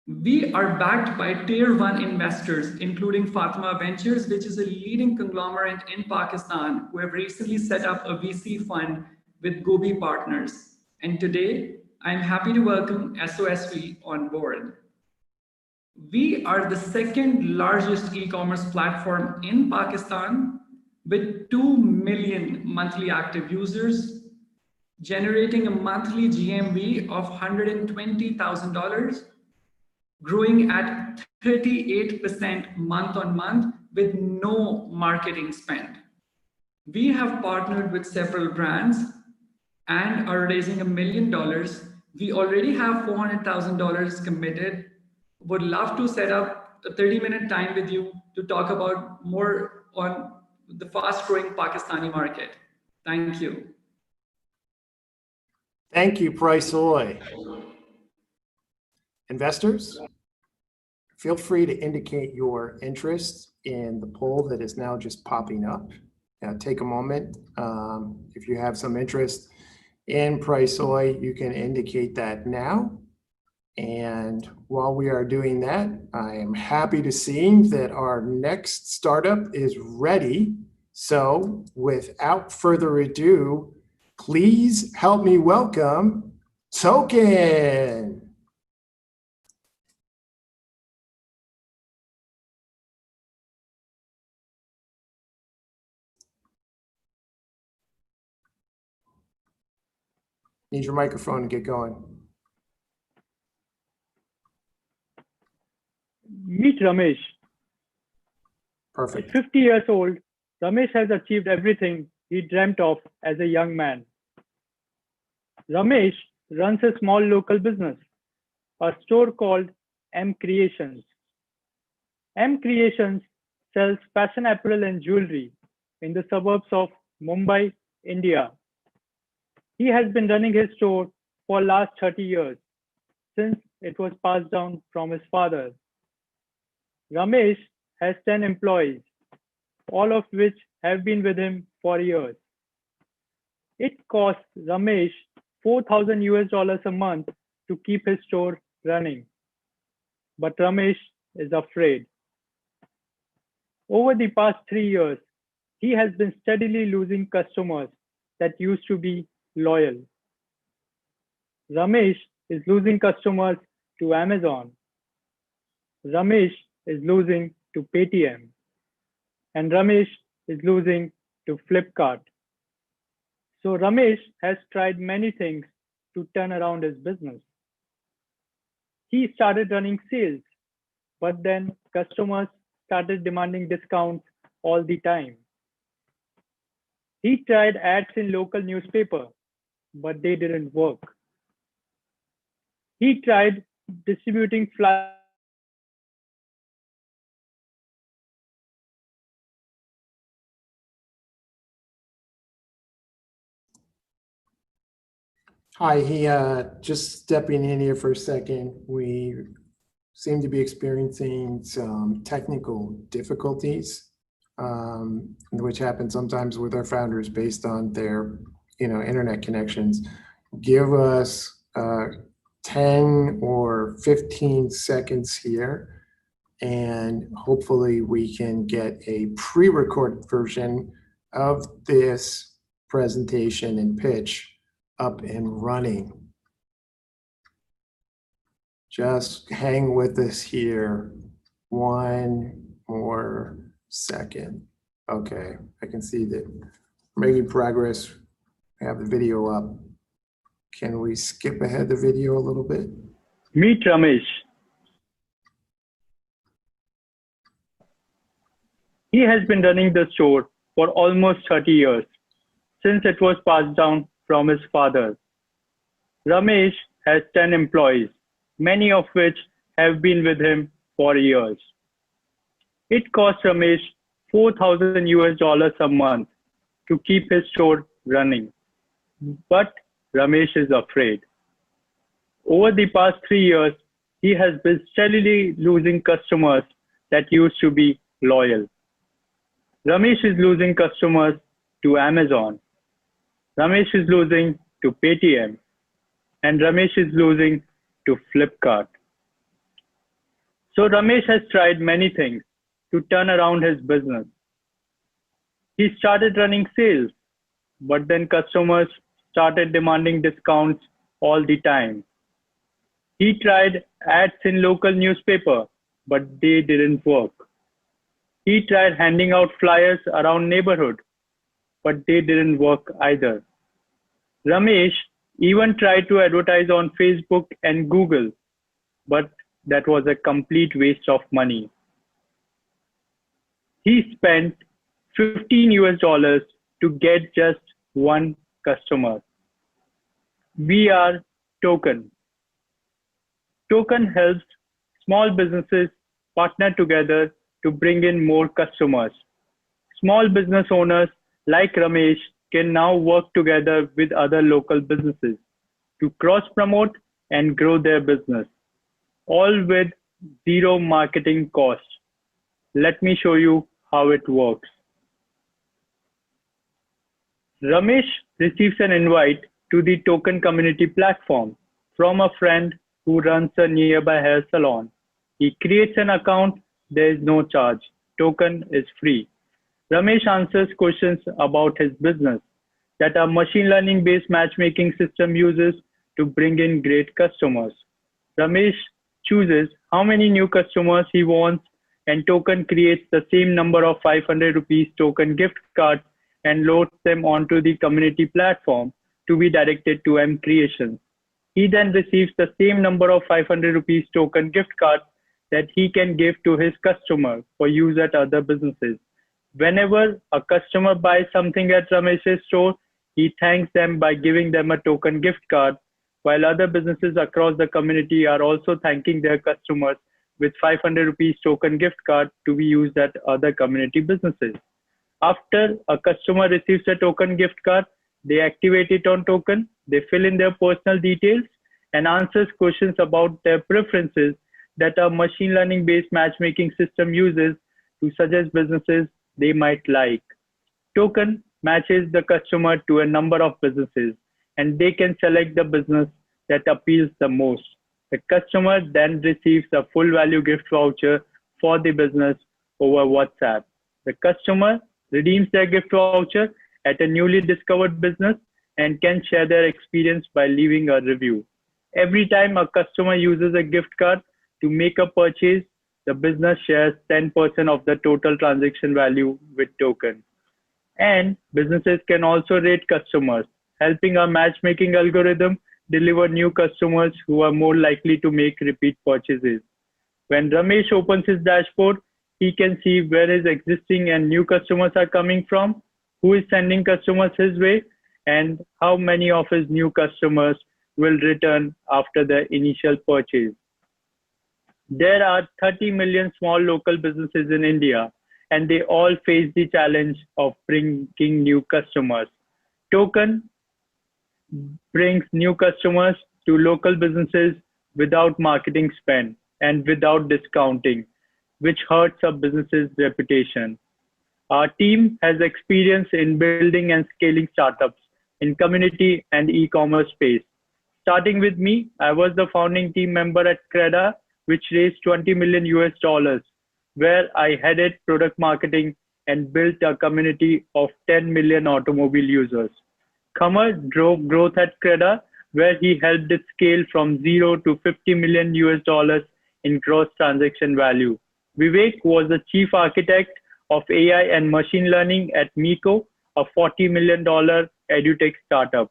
We are backed by tier 1 investors, including Fatima Ventures, which is a leading conglomerate in Pakistan, who have recently set up a VC fund with Gobi Partners. And today, I'm happy to welcome Sosv on board. We are the second largest e-commerce platform in Pakistan with 2 million monthly active users, generating a monthly GMV of $120,000, growing at 38% month on month with no marketing spend. We have partnered with several brands and are raising $1 million. We already have $400,000 committed. Would love to set up a 30-minute time with you to talk about more on the fast-growing Pakistani market. Thank you. Thank you, Priceoi. Investors, feel free to indicate your interest in the poll that is now just popping up. Now, take a moment. If you have some interest in Priceoi, you can indicate that now. And while we are doing that, I am happy to see that our next startup is ready. So without further ado, please help me welcome Token. Need your microphone to get going. Meet Ramesh. Perfect. At 50 years old, Ramesh has achieved everything he dreamt of as a young man. Ramesh runs a small local business, a store called M Creations. M Creations sells fashion apparel and jewelry in the suburbs of Mumbai, India. He has been running his store for the last 30 years, since it was passed down from his father. Ramesh has 10 employees, all of which have been with him for years. It costs Ramesh $4,000 a month to keep his store running. But Ramesh is afraid. Over the past 3 years, he has been steadily losing customers that used to be loyal. Ramesh is losing customers to Amazon. Ramesh is losing to Paytm. And Ramesh is losing to Flipkart. So Ramesh has tried many things to turn around his business. He started running sales, but then customers started demanding discounts all the time. He tried ads in local newspaper, but they didn't work. He tried distributing flyers. Hi, just stepping in here for a second. We seem to be experiencing some technical difficulties, which happen sometimes with our founders based on their, internet connections. Give us 10 or 15 seconds here, and hopefully we can get a pre-recorded version of this presentation and pitch up and running. Just hang with us here. One more second. Okay, I can see that we're making progress. We have the video up. Can we skip ahead the video a little bit? Meet Ramesh. He has been running the store for almost 30 years, since it was passed down from his father. Ramesh has 10 employees, many of which have been with him for years. It costs Ramesh 4,000 US dollars a month to keep his store running. But Ramesh is afraid. Over the past 3 years, he has been steadily losing customers that used to be loyal. Ramesh is losing customers to Amazon. Ramesh is losing to Paytm. And Ramesh is losing to Flipkart. So Ramesh has tried many things to turn around his business. He started running sales, but then customers started demanding discounts all the time. He tried ads in local newspaper, but they didn't work. He tried handing out flyers around neighborhood, but they didn't work either. Ramesh even tried to advertise on Facebook and Google, but that was a complete waste of money. He spent 15 US dollars to get just one customer. We are Token. Token helps small businesses partner together to bring in more customers. Small business owners like Ramesh can now work together with other local businesses to cross-promote and grow their business, all with zero marketing cost. Let me show you how it works. Ramesh receives an invite to the Token community platform from a friend who runs a nearby hair salon. He creates an account. There is no charge. Token is free. Ramesh answers questions about his business that a machine learning based matchmaking system uses to bring in great customers. Ramesh chooses how many new customers he wants, and Token creates the same number of 500 rupees Token gift cards and loads them onto the community platform to be directed to M Creations. He then receives the same number of 500 rupees Token gift cards that he can give to his customer for use at other businesses. Whenever a customer buys something at Ramesh's store, he thanks them by giving them a Token gift card, while other businesses across the community are also thanking their customers with 500 rupees Token gift card to be used at other community businesses. After a customer receives a Token gift card, they activate it on Token, they fill in their personal details and answers questions about their preferences that a machine learning based matchmaking system uses to suggest businesses they might like. Token matches the customer to a number of businesses and they can select the business that appeals the most. The customer then receives a full value gift voucher for the business over WhatsApp. The customer redeems their gift voucher at a newly discovered business and can share their experience by leaving a review. Every time a customer uses a gift card to make a purchase, the business shares 10% of the total transaction value with Token. And businesses can also rate customers, helping our matchmaking algorithm deliver new customers who are more likely to make repeat purchases. When Ramesh opens his dashboard, he can see where his existing and new customers are coming from, who is sending customers his way, and how many of his new customers will return after their initial purchase. There are 30 million small local businesses in India, and they all face the challenge of bringing new customers. Token brings new customers to local businesses without marketing spend and without discounting, which hurts a business's reputation. Our team has experience in building and scaling startups in community and e-commerce space. Starting with me, I was the founding team member at Creda, which raised 20 million US dollars, where I headed product marketing and built a community of 10 million automobile users. Khamar drove growth at Creda, where he helped it scale from 0 to 50 million US dollars in gross transaction value. Vivek was the chief architect of AI and machine learning at Miko, a $40 million edutech startup.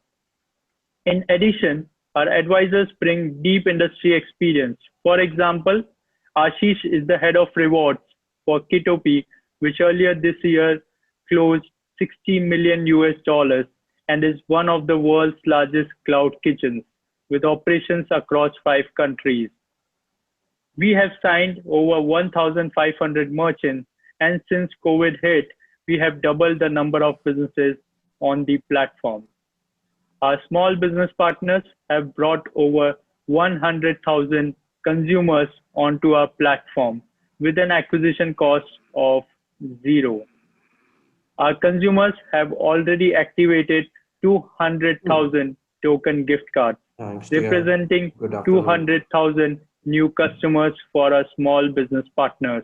In addition, our advisors bring deep industry experience. For example, Ashish is the head of rewards for Kitopi, which earlier this year closed $60 million and is one of the world's largest cloud kitchens with operations across 5 countries. We have signed over 1,500 merchants, and since COVID hit, we have doubled the number of businesses on the platform. Our small business partners have brought over 100,000 consumers onto our platform with an acquisition cost of $0. Our consumers have already activated 200,000 token gift cards, representing 200,000 new customers for our small business partners,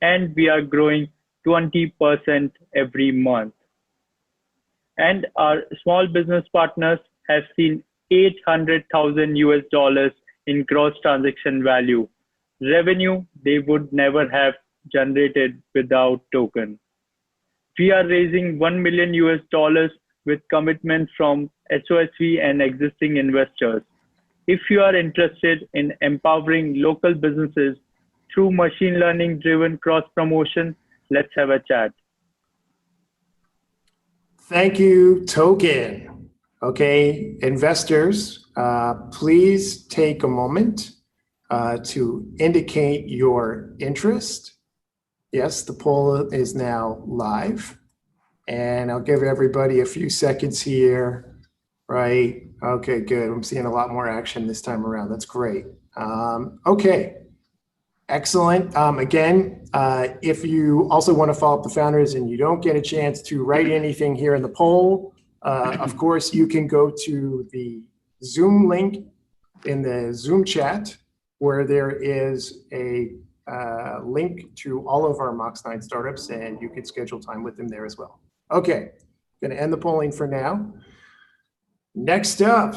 and we are growing 20% every month. And our small business partners have seen $800,000 in gross transaction value, revenue they would never have generated without token. We are raising $1 million with commitment from Sosv and existing investors. If you are interested in empowering local businesses through machine learning driven cross promotion, let's have a chat. Thank you, Token. Okay, investors, please take a moment to indicate your interest. Yes, the poll is now live, and I'll give everybody a few seconds here, right? Okay, good. I'm seeing a lot more action this time around. That's great. Okay, excellent. Again, if you also want to follow up the founders and you don't get a chance to write anything here in the poll, of course, you can go to the Zoom link in the Zoom chat where there is a link to all of our Mox9 startups, and you can schedule time with them there as well. Okay, going to end the polling for now. Next up,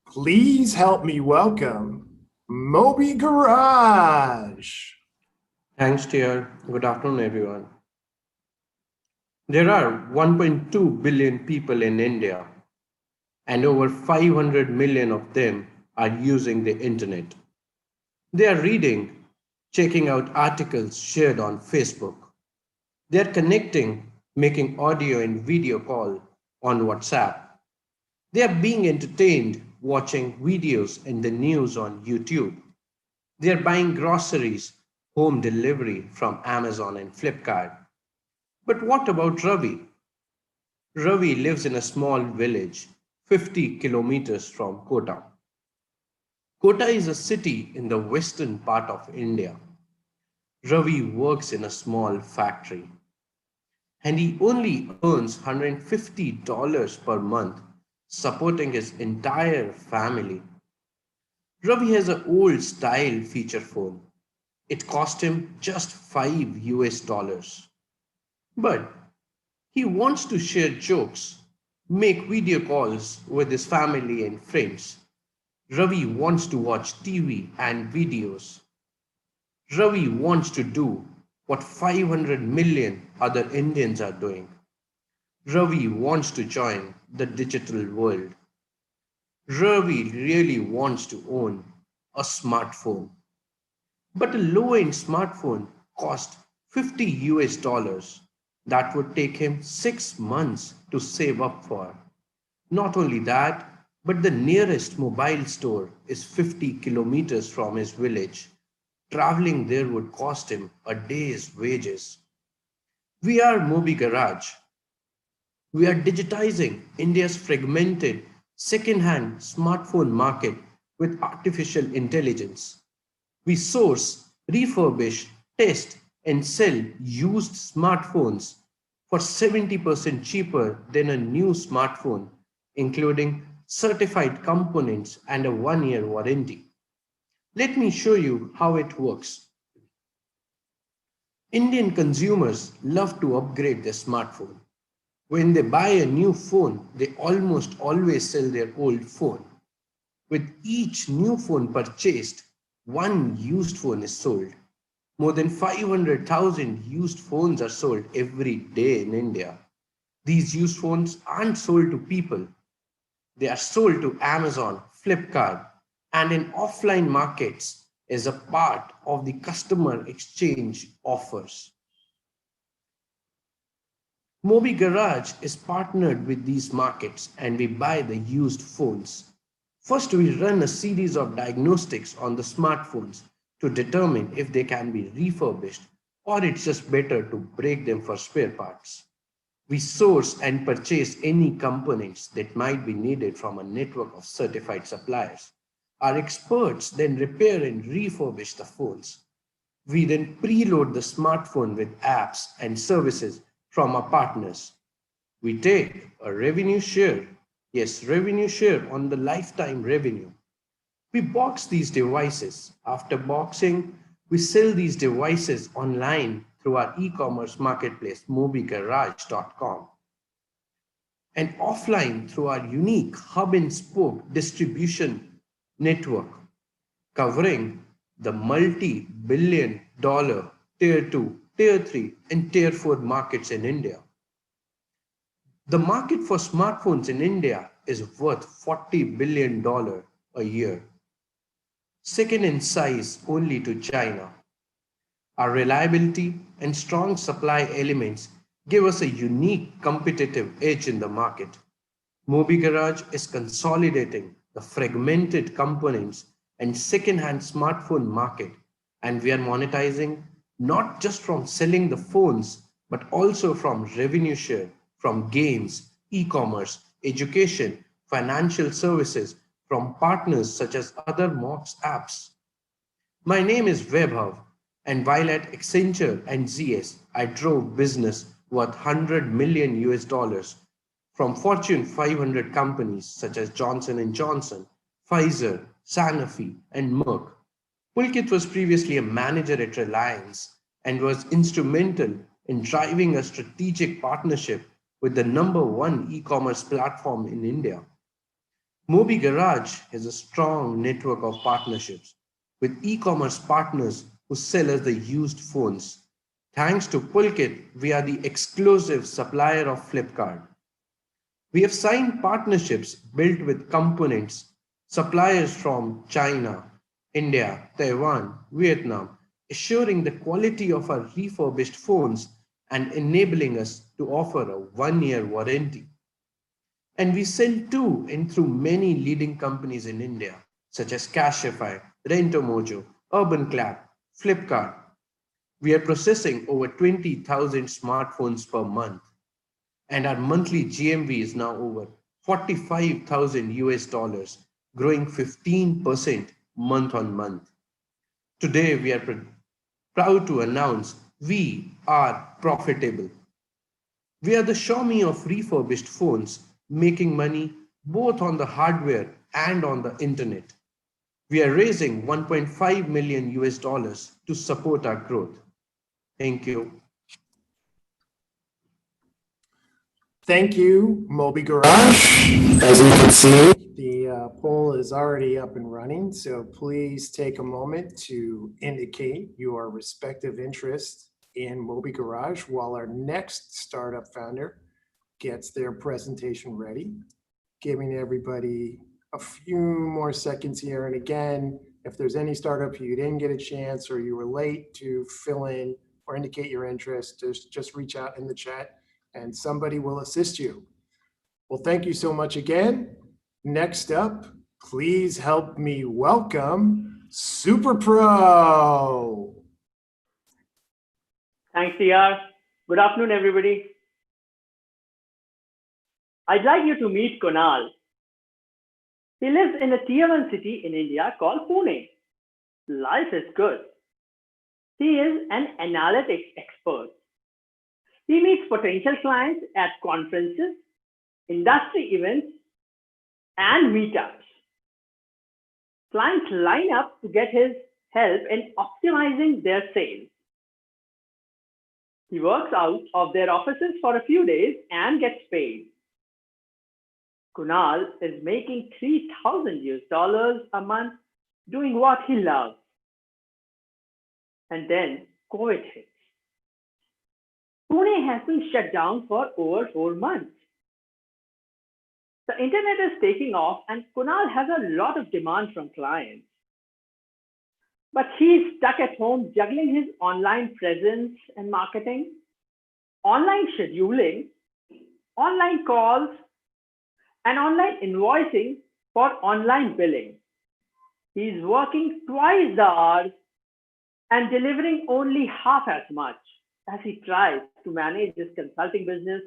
please help me welcome Moby Garage. Thanks, Tier. Good afternoon, everyone. There are 1.2 billion people in India, and over 500 million of them are using the internet. They are reading, checking out articles shared on Facebook. They are connecting, making audio and video call on WhatsApp. They are being entertained, watching videos and the news on YouTube. They are buying groceries, home delivery from Amazon and Flipkart. But what about Ravi? Ravi lives in a small village, 50 kilometers from Kota. Kota is a city in the western part of India. Ravi works in a small factory, and he only earns $150 per month, supporting his entire family. Ravi has an old style feature phone. It cost him just $5. But he wants to share jokes, make video calls with his family and friends. Ravi wants to watch TV and videos. Ravi wants to do what 500 million other Indians are doing. Ravi wants to join the digital world. Ravi really wants to own a smartphone. But a low-end smartphone costs $50. That would take him 6 months to save up for. Not only that, but the nearest mobile store is 50 kilometers from his village. Traveling there would cost him a day's wages. We are Moby Garage. We are digitizing India's fragmented second-hand smartphone market with artificial intelligence. We source, refurbish, test, and sell used smartphones for 70% cheaper than a new smartphone, including certified components and a 1-year warranty. Let me show you how it works. Indian consumers love to upgrade their smartphone. When they buy a new phone, they almost always sell their old phone. With each new phone purchased, one used phone is sold. More than 500,000 used phones are sold every day in India. These used phones aren't sold to people. They are sold to Amazon, Flipkart, and in offline markets as a part of the customer exchange offers. Mobi Garage is partnered with these markets and we buy the used phones. First, we run a series of diagnostics on the smartphones to determine if they can be refurbished or it's just better to break them for spare parts. We source and purchase any components that might be needed from a network of certified suppliers. Our experts then repair and refurbish the phones. We then preload the smartphone with apps and services from our partners. We take a revenue share, yes, revenue share on the lifetime revenue. We box these devices. After boxing, we sell these devices online through our e-commerce marketplace, mobigarage.com, and offline through our unique hub and spoke distribution network covering the multi-billion dollar tier 2, tier 3, and tier 4 markets in India. The market for smartphones in India is worth $40 billion a year, second in size only to China. Our reliability and strong supply elements give us a unique competitive edge in the market. Mobi Garage is consolidating the fragmented components and second-hand smartphone market, and we are monetizing not just from selling the phones, but also from revenue share, from games, e-commerce, education, financial services, from partners such as other Mox apps. My name is Vaibhav, and while at Accenture and ZS, I drove business worth 100 million US dollars from Fortune 500 companies such as Johnson & Johnson, Pfizer, Sanofi, and Merck. Pulkit was previously a manager at Reliance and was instrumental in driving a strategic partnership with the #1 e-commerce platform in India. Mobi Garage has a strong network of partnerships with e-commerce partners who sell us the used phones. Thanks to Pulkit, we are the exclusive supplier of Flipkart. We have signed partnerships built with components, suppliers from China, India, Taiwan, Vietnam, assuring the quality of our refurbished phones and enabling us to offer a 1-year warranty. And we sell to and through many leading companies in India, such as Cashify, Rentomojo, UrbanClap, Flipkart. We are processing over 20,000 smartphones per month, and our monthly GMV is now over 45,000 US dollars, growing 15% month on month. Today, we are proud to announce we are profitable. We are the Xiaomi of refurbished phones, making money both on the hardware and on the internet. We are raising 1.5 million US dollars to support our growth. Thank you. Thank you, Mobi Garage. As you can see, the poll is already up and running, so please take a moment to indicate your respective interest in Mobi Garage while our next startup founder gets their presentation ready. Giving everybody a few more seconds here. And again, if there's any startup you didn't get a chance or you were late to fill in or indicate your interest, just reach out in the chat and somebody will assist you. Well, thank you so much again. Next up, please help me welcome Super Pro. Thanks, TR. Good afternoon, everybody. I'd like you to meet Kunal. He lives in a tier 1 city in India called Pune. Life is good. He is an analytics expert. He meets potential clients at conferences, industry events, and meetups. Clients line up to get his help in optimizing their sales. He works out of their offices for a few days and gets paid. Kunal is making 3,000 US dollars a month doing what he loves. And then COVID hits. Pune has been shut down for over 4 months. The internet is taking off and Kunal has a lot of demand from clients. But he's stuck at home juggling his online presence and marketing, online scheduling, online calls, and online invoicing for online billing. He's working twice the hours and delivering only half as much as he tries to manage his consulting business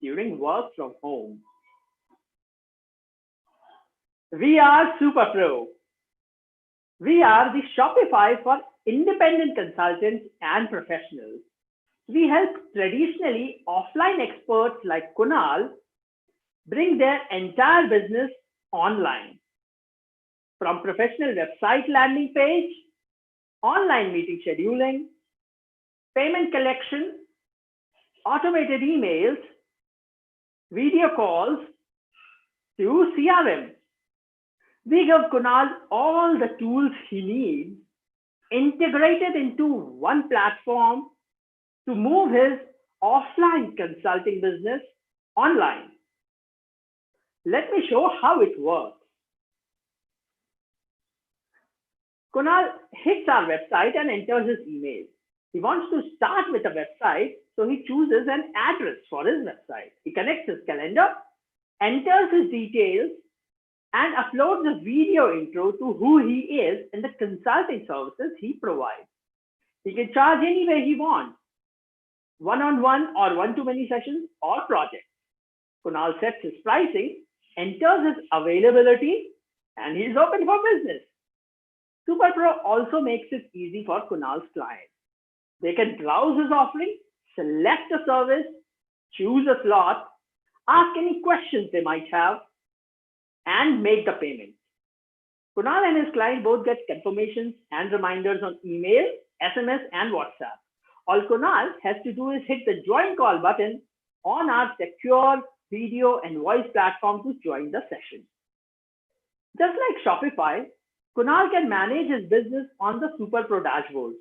during work from home. We are SuperPro. We are the Shopify for independent consultants and professionals. We help traditionally offline experts like Kunal bring their entire business online. From professional website landing page, online meeting scheduling, payment collection, automated emails, video calls, to CRM. We give Kunal all the tools he needs integrated into one platform to move his offline consulting business online. Let me show how it works. Kunal hits our website and enters his email. He wants to start with a website, so he chooses an address for his website. He connects his calendar, enters his details, and uploads a video intro to who he is and the consulting services he provides. He can charge any way he wants, one-on-one or one-to-many sessions or projects. Kunal sets his pricing, enters his availability, and he's open for business. SuperPro also makes it easy for Kunal's clients. They can browse his offering, select a service, choose a slot, ask any questions they might have, and make the payment. Kunal and his client both get confirmations and reminders on email, SMS, and WhatsApp. All Kunal has to do is hit the join call button on our secure video and voice platform to join the session. Just like Shopify, Kunal can manage his business on the SuperPro dashboard.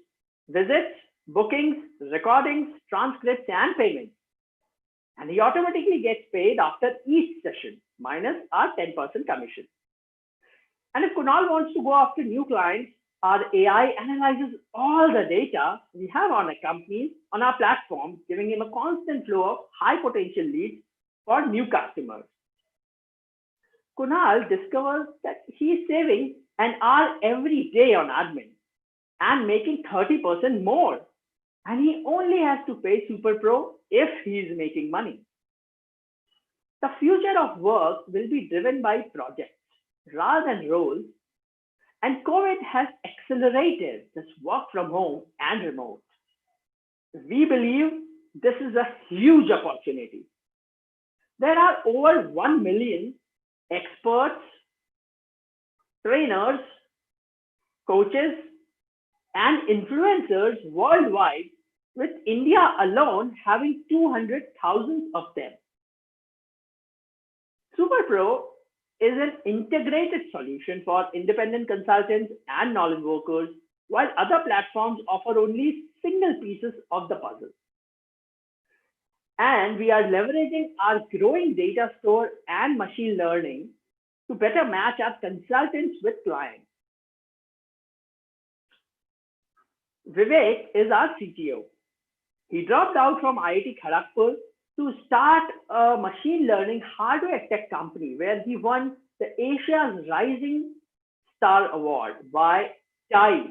Visits, bookings, recordings, transcripts, and payments. And he automatically gets paid after each session, minus our 10% commission. And if Kunal wants to go after new clients, our AI analyzes all the data we have on a company on our platform, giving him a constant flow of high potential leads for new customers. Kunal discovers that he is saving an hour every day on admin and making 30% more. And he only has to pay SuperPro if he is making money. The future of work will be driven by projects rather than roles, and COVID has accelerated this work from home and remote. We believe this is a huge opportunity. There are over 1 million experts, trainers, coaches, and influencers worldwide, with India alone having 200,000 of them. SuperPro is an integrated solution for independent consultants and knowledge workers, while other platforms offer only single pieces of the puzzle. And we are leveraging our growing data store and machine learning to better match our consultants with clients. Vivek is our CTO. He dropped out from IIT Kharagpur to start a machine learning hardware tech company where he won the Asia's Rising Star Award by TIE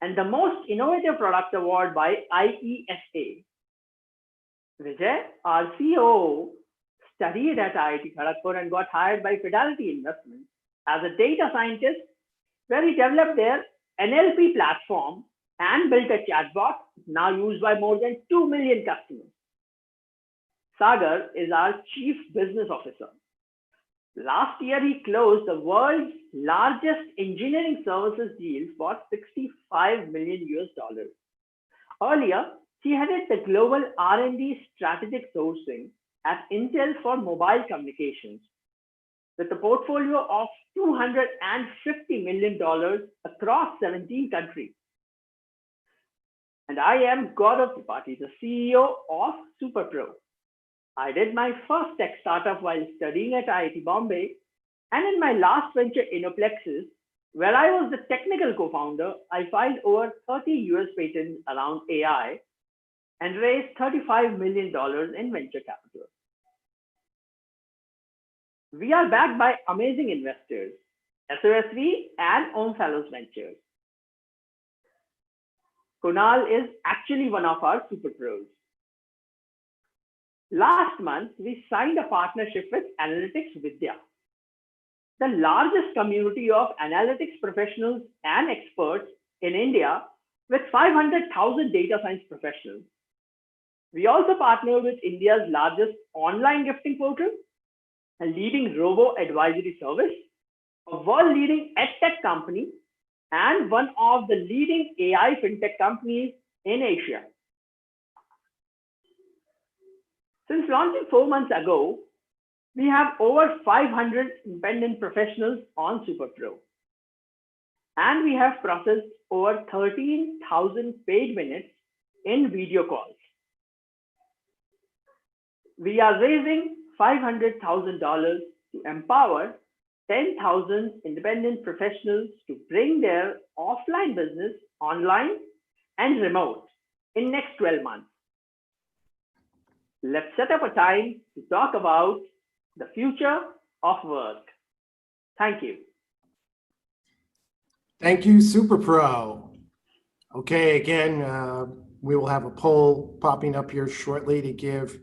and the Most Innovative Product Award by IESA. Vijay, our COO, studied at IIT Kharagpur and got hired by Fidelity Investments as a data scientist, where he developed their NLP platform and built a chatbot now used by more than 2 million customers. Sagar is our Chief Business Officer. Last year, he closed the world's largest engineering services deal for $65 million US. Earlier, he headed the global R&D strategic sourcing at Intel for mobile communications, with a portfolio of $250 million across 17 countries. And I am Gaurav Tripathi, the CEO of SuperPro. I did my first tech startup while studying at IIT Bombay, and in my last venture, Innoplexis, where I was the technical co-founder, I filed over 30 US patents around AI and raised $35 million in venture capital. We are backed by amazing investors, Sosv and Om Fellows Ventures. Kunal is actually one of our super pros. Last month, we signed a partnership with Analytics Vidya, the largest community of analytics professionals and experts in India with 500,000 data science professionals. We also partnered with India's largest online gifting portal, a leading robo-advisory service, a world-leading edtech company, and one of the leading AI fintech companies in Asia. Since launching 4 months ago, we have over 500 independent professionals on SuperPro, and we have processed over 13,000 paid minutes in video calls. We are raising $500,000 to empower 10,000 independent professionals to bring their offline business online and remote in next 12 months. Let's set up a time to talk about the future of work. Thank you. Thank you, Super Pro. Okay, again, we will have a poll popping up here shortly to give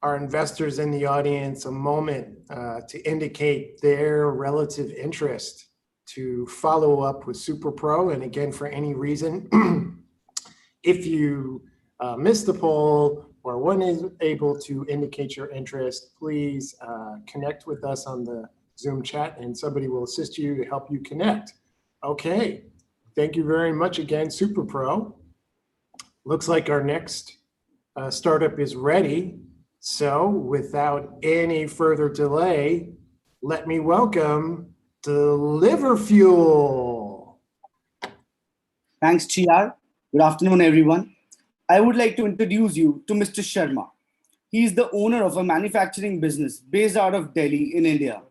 our investors in the audience a moment to indicate their relative interest to follow up with Super Pro. And again, for any reason, if you missed the poll or weren't able to indicate your interest, please connect with us on the Zoom chat and somebody will assist you to help you connect. Okay, thank you very much again, Super Pro. Looks like our next startup is ready. So without any further delay, let me welcome Deliver Fuel. Thanks, TR. Good afternoon, everyone. I would like to introduce you to Mr. Sharma. He is the owner of a manufacturing business based out of Delhi in India.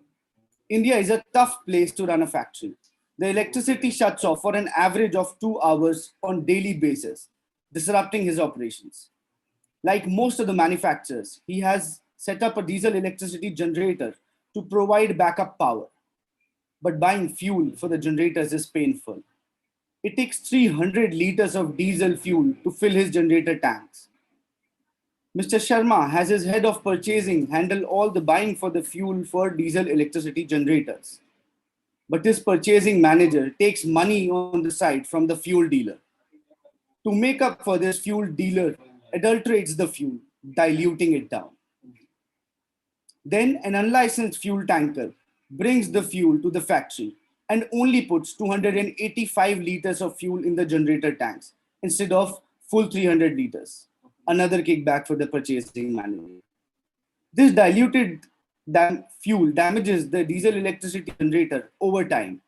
India is a tough place to run a factory. The electricity shuts off for an average of 2 hours on daily basis, disrupting his operations. Like most of the manufacturers, he has set up a diesel electricity generator to provide backup power. But buying fuel for the generators is painful. It takes 300 liters of diesel fuel to fill his generator tanks. Mr. Sharma has his head of purchasing handle all the buying for the fuel for diesel electricity generators. But his purchasing manager takes money on the side from the fuel dealer. To make up for this, fuel dealer adulterates the fuel, diluting it down. Then an unlicensed fuel tanker brings the fuel to the factory and only puts 285 liters of fuel in the generator tanks instead of full 300 liters. Another kickback for the purchasing manager. This diluted fuel damages the diesel electricity generator over time.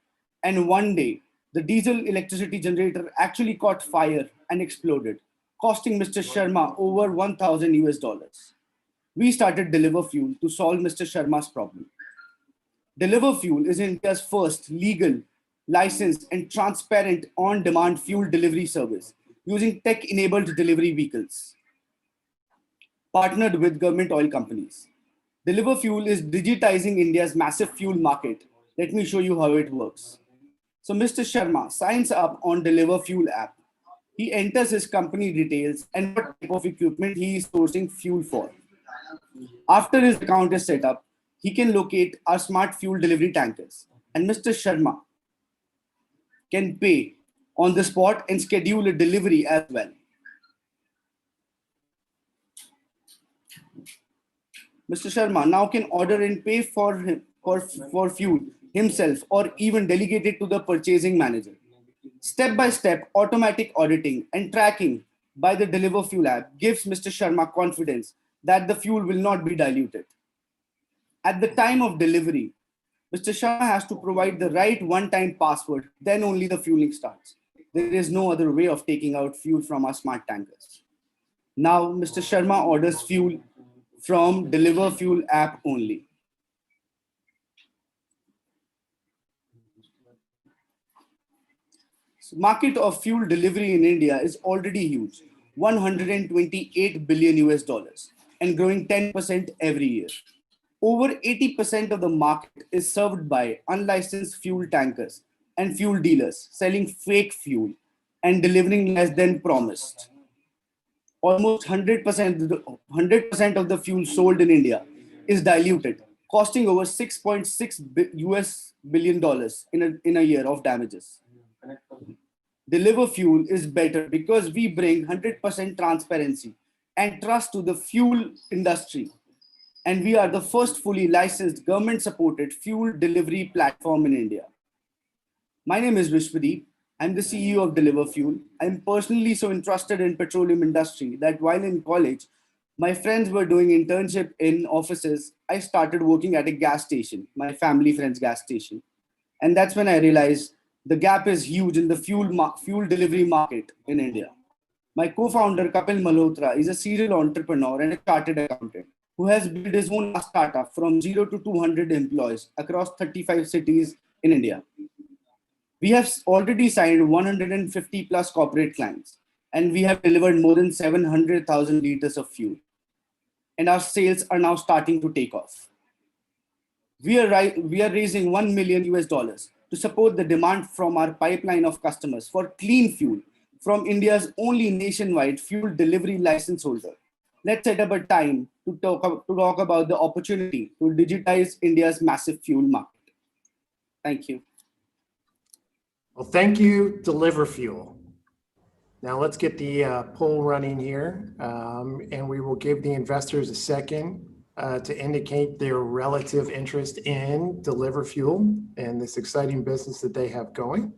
And one day, the diesel electricity generator actually caught fire and exploded, costing Mr. Sharma over 1,000 US dollars. We started Deliver Fuel to solve Mr. Sharma's problem. Deliver Fuel is India's first legal, licensed, and transparent on-demand fuel delivery service using tech-enabled delivery vehicles. Partnered with government oil companies. Deliver Fuel is digitizing India's massive fuel market. Let me show you how it works. So Mr. Sharma signs up on Deliver Fuel app. He enters his company details and what type of equipment he is sourcing fuel for. After his account is set up, he can locate our smart fuel delivery tankers. And Mr. Sharma can pay on the spot and schedule a delivery as well. Mr. Sharma now can order and pay for fuel himself or even delegate it to the purchasing manager. Step-by-step automatic auditing and tracking by the Deliver Fuel app gives Mr. Sharma confidence that the fuel will not be diluted. At the time of delivery, Mr. Sharma has to provide the right one-time password, then only the fueling starts. There is no other way of taking out fuel from our smart tankers. Now, Mr. Sharma orders fuel from Deliver Fuel app only. So market of fuel delivery in India is already huge. $128 billion US dollars and growing 10% every year. Over 80% of the market is served by unlicensed fuel tankers and fuel dealers selling fake fuel and delivering less than promised. Almost 100% of the fuel sold in India is diluted, costing over $6.6 US billion in a year of damages. Deliver Fuel is better because we bring 100% transparency and trust to the fuel industry. And we are the first fully licensed government-supported fuel delivery platform in India. My name is Vishwadeep. I'm the CEO of Deliver Fuel. I'm personally so interested in petroleum industry that while in college, my friends were doing internship in offices. I started working at a gas station, my family friend's gas station. And that's when I realized the gap is huge in the fuel delivery market in India. My co-founder Kapil Malhotra is a serial entrepreneur and a chartered accountant who has built his own startup from 0 to 200 employees across 35 cities in India. We have already signed 150 plus corporate clients, and we have delivered more than 700,000 liters of fuel. And our sales are now starting to take off. We are raising $1 million US dollars to support the demand from our pipeline of customers for clean fuel from India's only nationwide fuel delivery license holder. Let's set up a time to talk about the opportunity to digitize India's massive fuel market. Thank you. Well, thank you, Deliver Fuel. Now let's get the poll running here, and we will give the investors a second to indicate their relative interest in Deliver Fuel and this exciting business that they have going.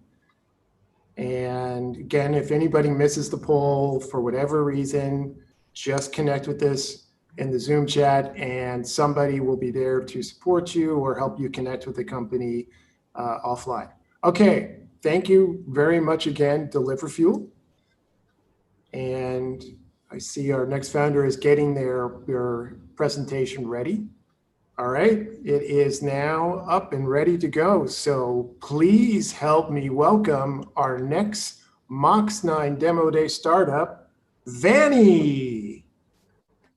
And again, if anybody misses the poll for whatever reason, just connect with us in the Zoom chat and somebody will be there to support you or help you connect with the company offline. Okay, thank you very much again, Deliver Fuel. And I see our next founder is getting their presentation ready. All right, it is now up and ready to go. So please help me welcome our next MOX9 Demo Day startup, Vanny.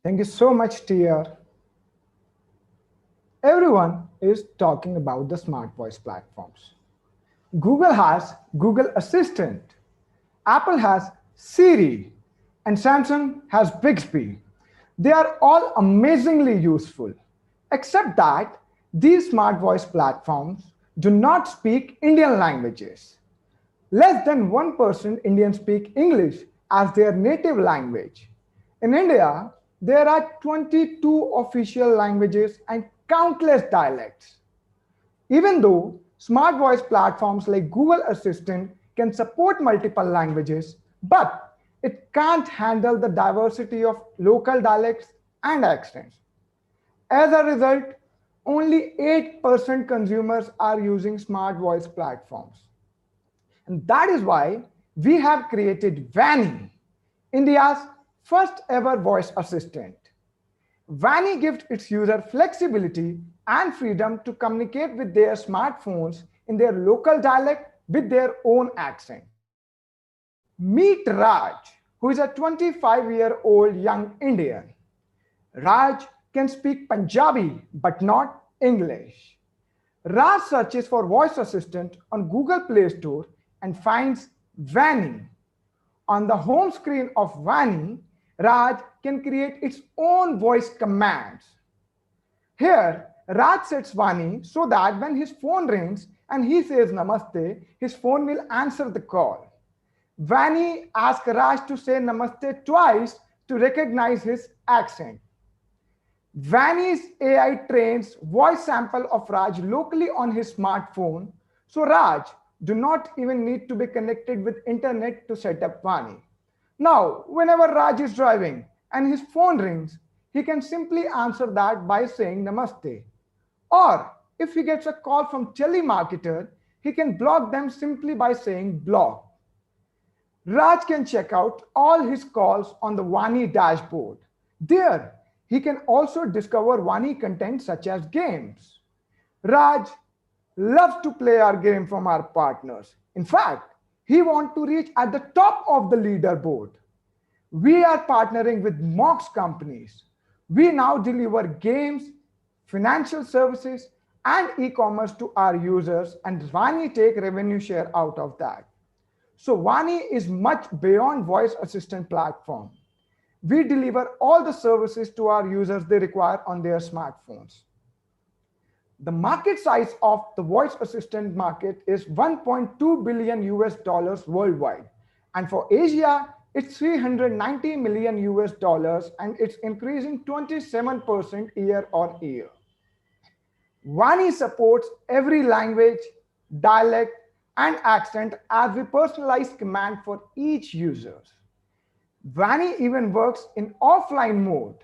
Thank you so much, TR. Everyone is talking about the smart voice platforms. Google has Google Assistant, Apple has Siri, and Samsung has Bixby. They are all amazingly useful, except that these smart voice platforms do not speak Indian languages. Less than 1% Indians speak English as their native language. In India, there are 22 official languages and countless dialects. Even though smart voice platforms like Google Assistant can support multiple languages, but it can't handle the diversity of local dialects and accents. As a result, only 8% consumers are using smart voice platforms. And that is why we have created Vanny, India's first ever voice assistant. Vanny gives its user flexibility and freedom to communicate with their smartphones in their local dialect with their own accent. Meet Raj, who is a 25-year-old young Indian. Raj can speak Punjabi, but not English. Raj searches for voice assistant on Google Play Store and finds Vanny. On the home screen of Vanny, Raj can create its own voice commands. Here, Raj sets Vanny so that when his phone rings and he says Namaste, his phone will answer the call. Vanny asks Raj to say Namaste twice to recognize his accent. Vanny's AI trains voice sample of Raj locally on his smartphone, so Raj do not even need to be connected with internet to set up Vanny. Now, whenever Raj is driving and his phone rings, he can simply answer that by saying Namaste. Or if he gets a call from telemarketer, he can block them simply by saying block. Raj can check out all his calls on the Vanny dashboard. There, he can also discover Vanny content such as games. Raj loves to play our game from our partners. In fact, he wants to reach at the top of the leaderboard. we are partnering with MOX companies. We now deliver games, financial services, and e-commerce to our users, and Vani take revenue share out of that. So Vani is much beyond voice assistant platform. We deliver all the services to our users they require on their smartphones. The market size of the voice assistant market is 1.2 billion US dollars worldwide. And for Asia, it's 390 million US dollars, and it's increasing 27% year on year. Vani supports every language, dialect, and accent as we personalize command for each user. Vani even works in offline mode.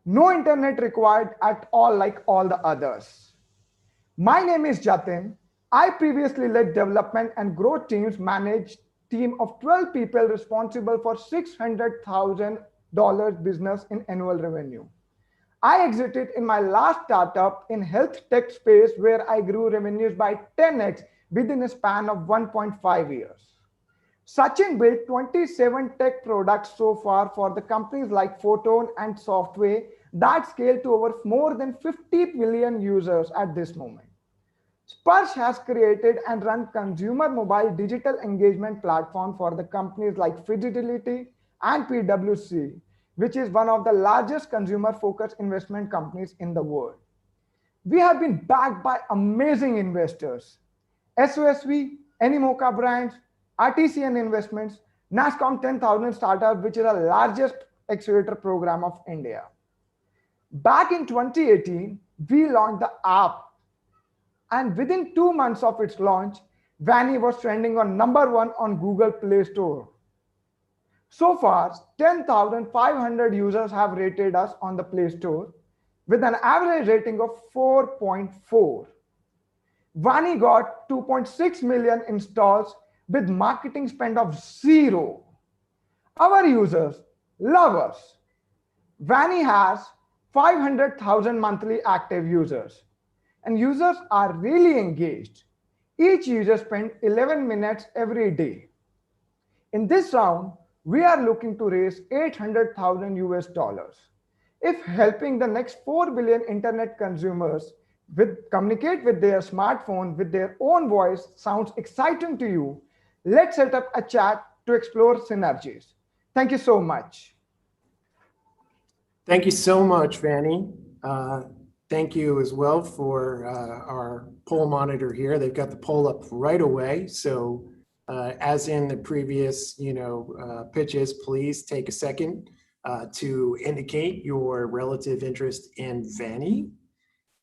No internet required at all like all the others. My name is Jatin. I previously led development and growth teams, managed team of 12 people responsible for $600,000 business in annual revenue. I exited in my last startup in health tech space where I grew revenues by 10x within a span of 1.5 years. Sachin built 27 tech products so far for the companies like Photon and Sosv that scale to over more than 50 million users at this moment. Sparsh has created and run consumer mobile digital engagement platform for the companies like Fidelity and PwC, which is one of the largest consumer-focused investment companies in the world. We have been backed by amazing investors. Sosv, Animoca Brands, RTCN Investments, NASCOM 10,000 Startup, which is the largest accelerator program of India. Back in 2018, we launched the app, and within 2 months of its launch, Vani was trending on #1 on Google Play Store. So far, 10,500 users have rated us on the Play Store with an average rating of 4.4. Vani got 2.6 million installs with marketing spend of 0. Our users love us. Vani has 500,000 monthly active users, and users are really engaged. Each user spends 11 minutes every day. In this round, we are looking to raise 800,000 US dollars. If helping the next 4 billion internet consumers communicate with their smartphone with their own voice sounds exciting to you, let's set up a chat to explore synergies. Thank you so much. Thank you so much, Vani. Thank you as well for our poll monitor here. They've got the poll up right away. So as in the previous pitches, please take a second to indicate your relative interest in Vani.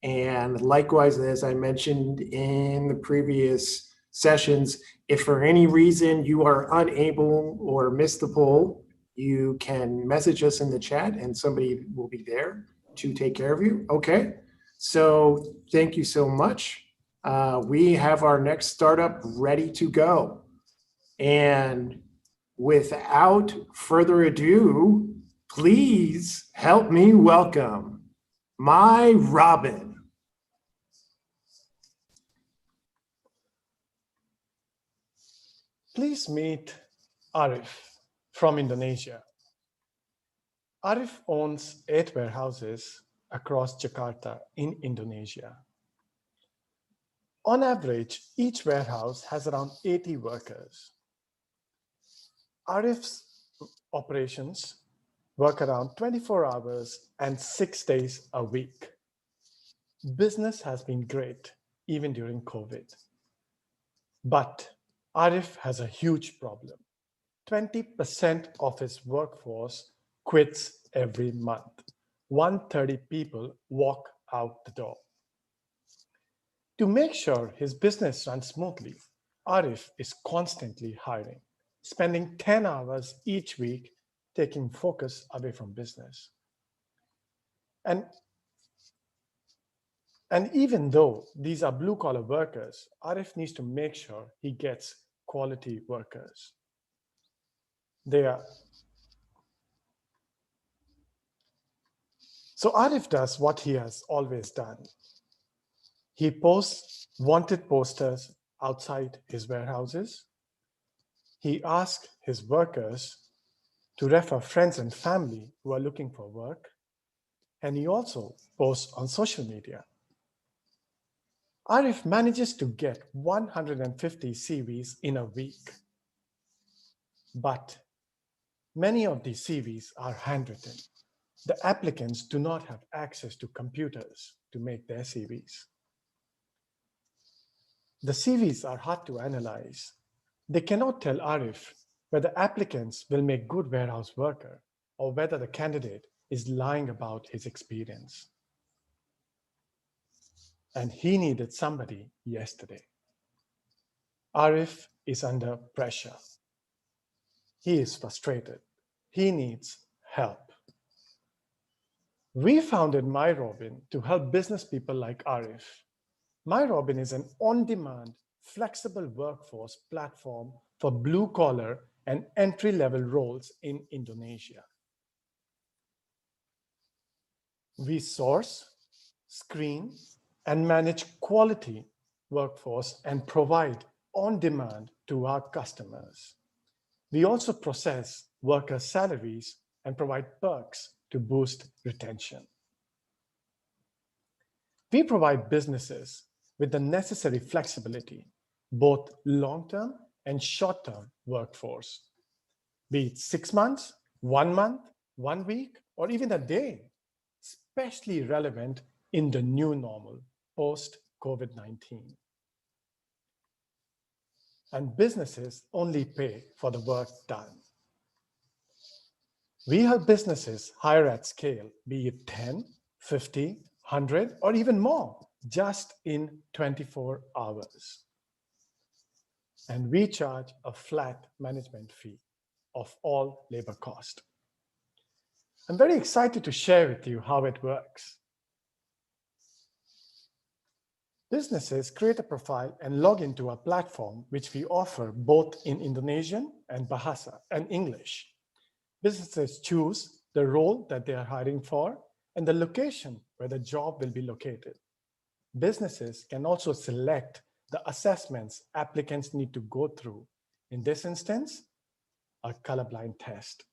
And likewise, as I mentioned in the previous sessions, if for any reason you are unable or miss the poll, you can message us in the chat and somebody will be there to take care of you. Okay, so thank you so much. We have our next startup ready to go. And without further ado, please help me welcome my Robin. Please meet Arif from Indonesia. Arif owns 8 warehouses across Jakarta in Indonesia. On average, each warehouse has around 80 workers. Arif's operations work around 24 hours and 6 days a week. Business has been great, even during COVID. But Arif has a huge problem. 20% of his workforce quits every month. 130 people walk out the door. To make sure his business runs smoothly, Arif is constantly hiring, spending 10 hours each week, taking focus away from business. And even though these are blue-collar workers, Arif needs to make sure he gets quality workers. So Arif does what he has always done. He posts wanted posters outside his warehouses. He asks his workers to refer friends and family who are looking for work, and he also posts on social media. Arif manages to get 150 CVs in a week, but many of these CVs are handwritten. The applicants do not have access to computers to make their CVs. The CVs are hard to analyze. They cannot tell Arif whether applicants will make good warehouse worker or whether the candidate is lying about his experience. And he needed somebody yesterday. Arif is under pressure. He is frustrated. He needs help. We founded MyRobin to help business people like Arif. MyRobin is an on-demand, flexible workforce platform for blue-collar and entry-level roles in Indonesia. We source, screen, and manage quality workforce and provide on-demand to our customers. We also process worker salaries and provide perks to boost retention. We provide businesses with the necessary flexibility, both long-term and short-term workforce, be it 6 months, 1 month, 1 week, or even a day, especially relevant in the new normal post-COVID-19. And businesses only pay for the work done. We help businesses hire at scale, be it 10, 50, 100, or even more, just in 24 hours. And we charge a flat management fee of all labor cost. I'm very excited to share with you how it works. Businesses create a profile and log into a platform which we offer both in Indonesian and Bahasa and English. Businesses choose the role that they are hiring for and the location where the job will be located. Businesses can also select the assessments applicants need to go through. In this instance, a colorblind test.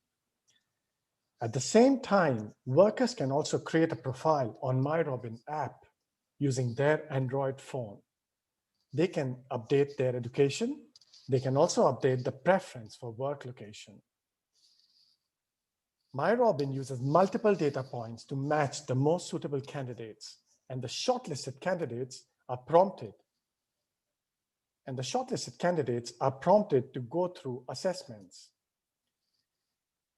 At the same time, workers can also create a profile on MyRobin app using their Android phone. They can update their education. They can also update the preference for work location. MyRobin uses multiple data points to match the most suitable candidates, and the shortlisted candidates are prompted. To go through assessments.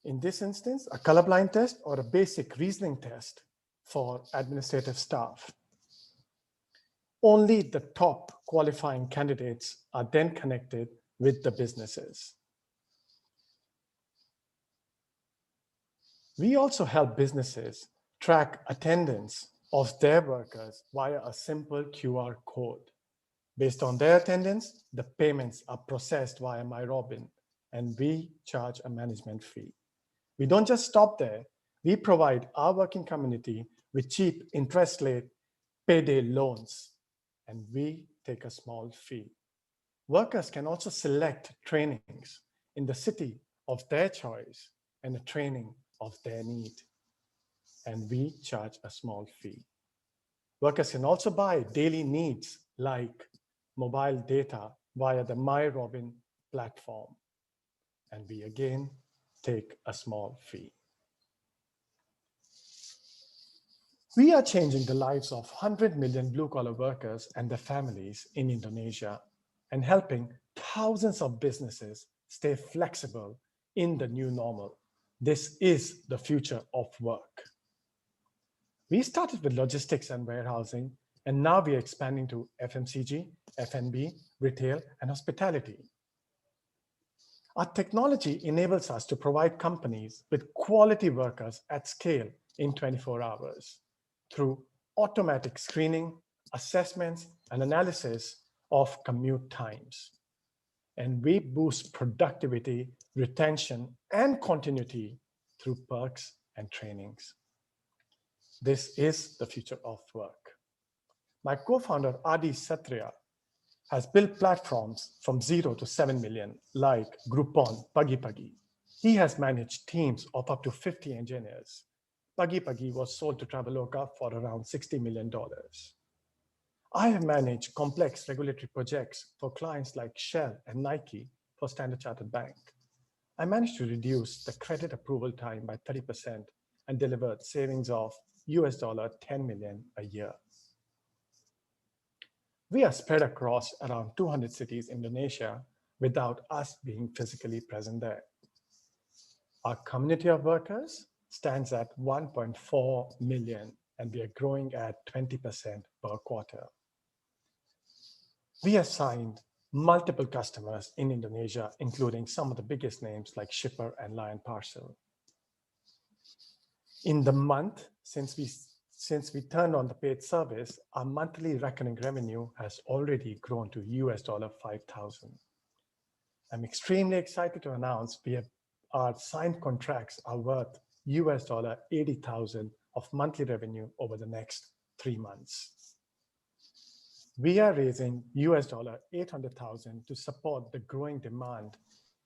In this instance, a colorblind test or a basic reasoning test for administrative staff. Only the top qualifying candidates are then connected with the businesses. We also help businesses track attendance of their workers via a simple QR code. Based on their attendance, the payments are processed via MyRobin, and we charge a management fee. We don't just stop there. We provide our working community with cheap interest rate payday loans, and we take a small fee. Workers can also select trainings in the city of their choice and a training of their need, and we charge a small fee. Workers can also buy daily needs like mobile data via the MyRobin platform, and we again take a small fee. We are changing the lives of 100 million blue-collar workers and their families in Indonesia and helping thousands of businesses stay flexible in the new normal. This is the future of work. We started with logistics and warehousing, and now we are expanding to FMCG, F&B, retail, and hospitality. Our technology enables us to provide companies with quality workers at scale in 24 hours through automatic screening, assessments, and analysis of commute times. And we boost productivity, retention, and continuity through perks and trainings. This is the future of work. My co-founder, Adi Satria, has built platforms from 0 to 7 million, like Groupon, Pagi Pagi. He has managed teams of up to 50 engineers. Puggy was sold to Traveloka for around $60 million. I have managed complex regulatory projects for clients like Shell and Nike for Standard Chartered Bank. I managed to reduce the credit approval time by 30% and delivered savings of $10 million a year. We are spread across around 200 cities in Indonesia without us being physically present there. Our community of workers stands at 1.4 million, and we are growing at 20% per quarter. We have signed multiple customers in Indonesia, including some of the biggest names like Shipper and Lion Parcel. In the month since we turned on the paid service, our monthly recurring revenue has already grown to $5,000. I'm extremely excited to announce our signed contracts are worth $80,000 of monthly revenue over the next 3 months. We are raising $800,000 to support the growing demand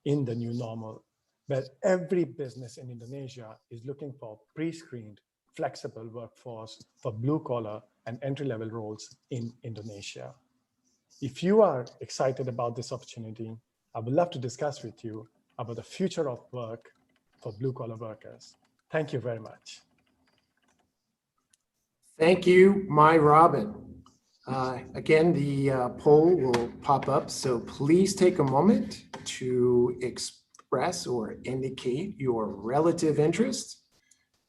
in the new normal, where every business in Indonesia is looking for pre-screened, flexible workforce for blue-collar and entry-level roles in Indonesia. If you are excited about this opportunity, I would love to discuss with you about the future of work for blue-collar workers. Thank you very much. Thank you, my Robin. Again, the poll will pop up, so please take a moment to express or indicate your relative interest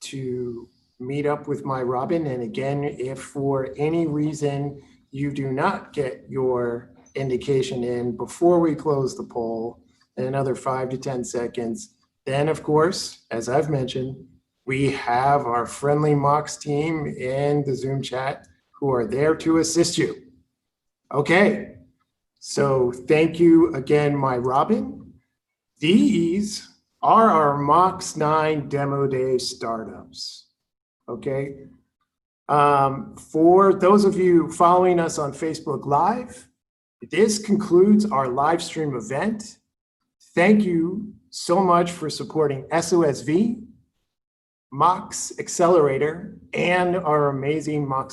to meet up with my Robin. And again, if for any reason you do not get your indication in before we close the poll in another 5 to 10 seconds, then of course, as I've mentioned, we have our friendly Mox team in the Zoom chat who are there to assist you. Okay, so thank you again, my Robin. These are our Mox 9 Demo Day startups, okay? For those of you following us on Facebook Live, this concludes our live stream event. Thank you so much for supporting SOSV, Mox Accelerator, and our amazing Mox